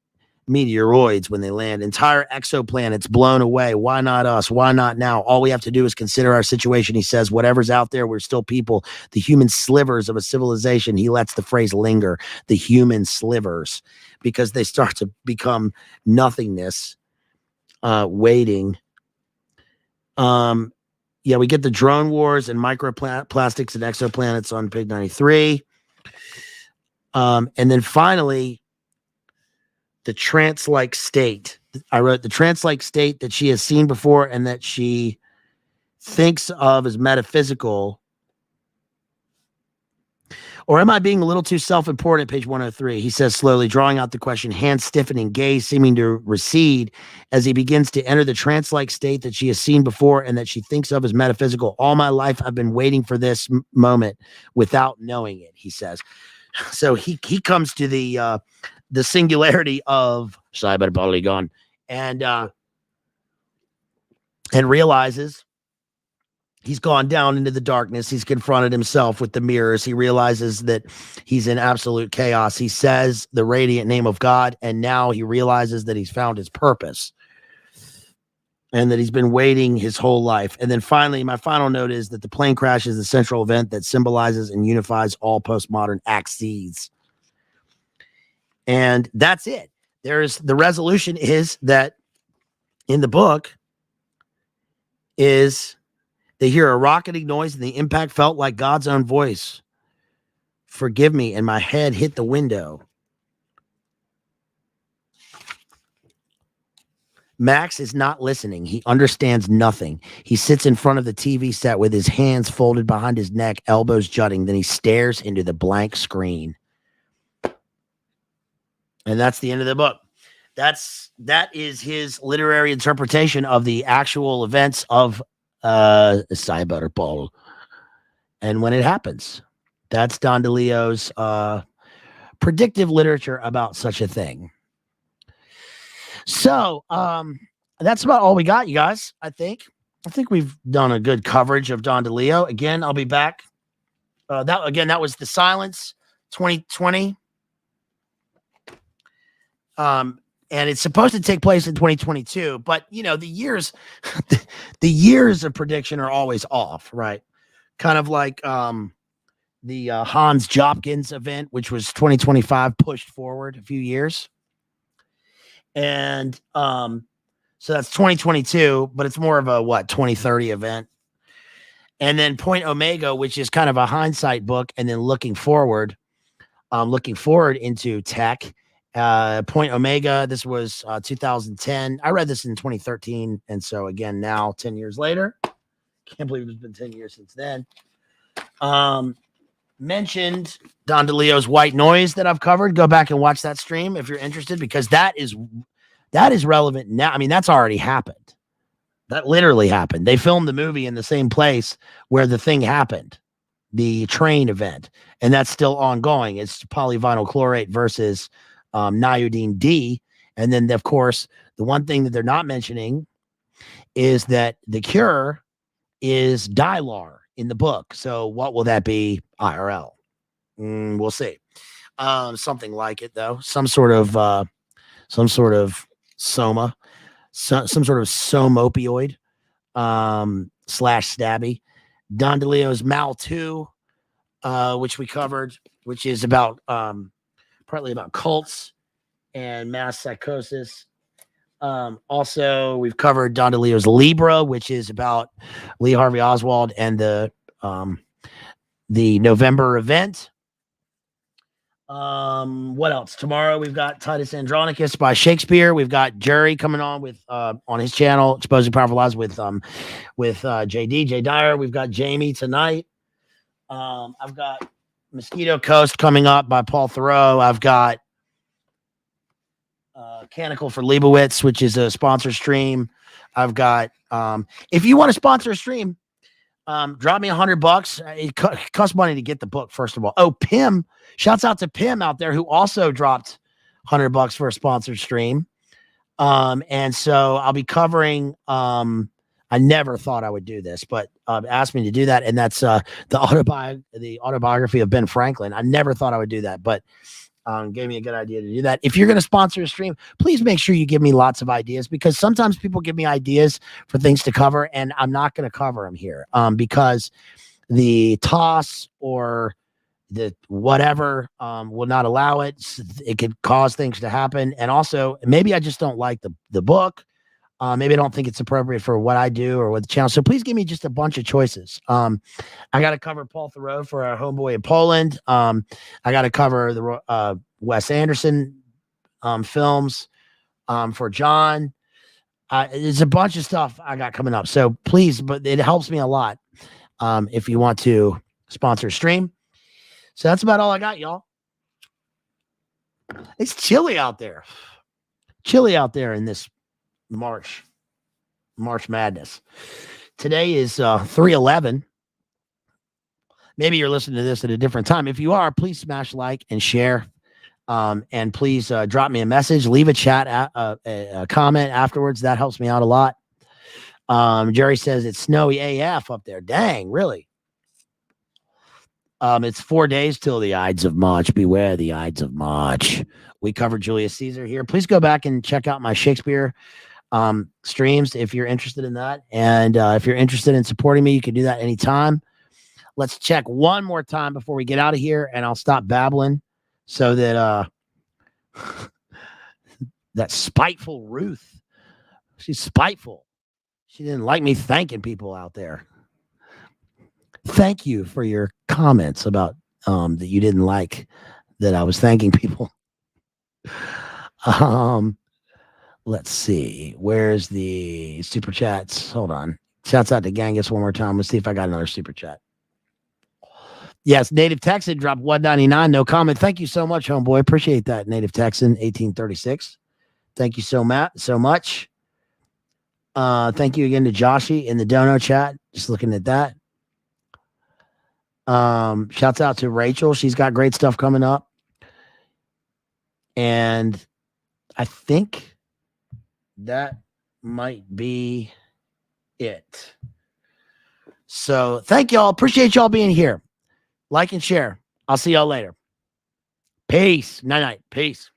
Meteoroids when they land. Entire exoplanets blown away. Why not us? Why not now? All we have to do is consider our situation. He says, whatever's out there, we're still people. The human slivers of a civilization. He lets the phrase linger. The human slivers, because they start to become nothingness, waiting. Yeah, we get the drone wars and microplastics and exoplanets on page 93. And then finally, the trance-like state. I wrote the trance-like state that she has seen before and that she thinks of as metaphysical. Or am I being a little too self-important? Page 103. He says slowly, drawing out the question, hands stiffening, gaze seeming to recede as he begins to enter the trance-like state that she has seen before and that she thinks of as metaphysical. All my life, I've been waiting for this moment without knowing it, he says. So he comes to the singularity of Cyberpolygon and realizes he's gone down into the darkness. He's confronted himself with the mirrors. He realizes that he's in absolute chaos. He says the radiant name of God, and now he realizes that he's found his purpose and that he's been waiting his whole life. And then finally, my final note is that the plane crash is the central event that symbolizes and unifies all postmodern axes. And that's it. The resolution is that in the book is they hear a rocketing noise and the impact felt like God's own voice. Forgive me. And my head hit the window. Max is not listening. He understands nothing. He sits in front of the TV set with his hands folded behind his neck, elbows jutting. Then he stares into the blank screen. And that's the end of the book. That is his literary interpretation of the actual events of Cyberpol. And when it happens, that's Don DeLillo's predictive literature about such a thing. So that's about all we got, you guys. I think we've done a good coverage of Don DeLillo. Again, I'll be back. That was The Silence 2020. And it's supposed to take place in 2022, but you know, the years of prediction are always off, right? Kind of like the Hans Jopkins event, which was 2025, pushed forward a few years. And so that's 2022, but it's more of a 2030 event. And then Point Omega, which is kind of a hindsight book, and then looking forward into tech. Point Omega, this was 2010. I read this in 2013, and so again now 10 years later, can't believe it's been 10 years since then. Mentioned Don DeLillo's White Noise that I've covered. Go back and watch that stream if you're interested, because that is relevant now. I mean, that's already happened. That literally happened. They filmed the movie in the same place where the thing happened, the train event, and that's still ongoing. It's polyvinyl chlorate versus Niodine D. And then, of course, the one thing that they're not mentioning is that the cure is Dylar in the book. So what will that be IRL? We'll see. Something like it though. Some sort of soma, some sort of somopioid, slash stabby. Don DeLillo's Mal 2, which we covered, which is about partly about cults and mass psychosis. Also, we've covered Don DeLillo's Libra, which is about Lee Harvey Oswald and the November event. What else? Tomorrow we've got Titus Andronicus by Shakespeare. We've got Jerry coming on with on his channel, Exposing Powerful Lies with J Dyer. We've got Jamie tonight. I've got Mosquito Coast coming up by Paul Thoreau. I've got Canonical for Leibowitz, which is a sponsor stream. I've got if you want to sponsor a stream, drop me $100. It costs money to get the book, first of all. Oh, Pim, shouts out to Pim out there who also dropped $100 for a sponsored stream. And so I'll be covering I never thought I would do this, but asked me to do that, and that's the autobiography of Ben Franklin. I never thought I would do that, but gave me a good idea to do that. If you're going to sponsor a stream, please make sure you give me lots of ideas, because sometimes people give me ideas for things to cover, and I'm not going to cover them here because the toss or the whatever will not allow it. It could cause things to happen. And also, maybe I just don't like the book. Maybe I don't think it's appropriate for what I do or what the channel. So please give me just a bunch of choices. I got to cover Paul Thoreau for our homeboy in Poland. I got to cover the Wes Anderson films for John. There's a bunch of stuff I got coming up. So please, but it helps me a lot if you want to sponsor a stream. So that's about all I got, y'all. It's chilly out there. Chilly out there in this March Madness. Today is 3/11. Maybe you're listening to this at a different time. If you are, please smash like and share. And please drop me a message, leave a chat, a comment afterwards. That helps me out a lot. Jerry says it's snowy AF up there. Dang, really? It's 4 days till the Ides of March. Beware the Ides of March. We covered Julius Caesar here. Please go back and check out my Shakespeare streams if you're interested in that. And if you're interested in supporting me, you can do that anytime. Let's check one more time before we get out of here, and I'll stop babbling so that that spiteful Ruth, she's spiteful. She didn't like me thanking people out there. Thank you for your comments about that you didn't like that I was thanking people. Let's see. Where's the super chats? Hold on. Shouts out to Genghis one more time. Let's see if I got another super chat. Yes, Native Texan dropped $1.99. No comment. Thank you so much, homeboy. Appreciate that, Native Texan 1836. Thank you so much. Thank you again to Joshi in the dono chat. Just looking at that. Shouts out to Rachel. She's got great stuff coming up. And I think that might be it. So thank y'all. Appreciate y'all being here. Like and share. I'll see y'all later. Peace. Night. Peace.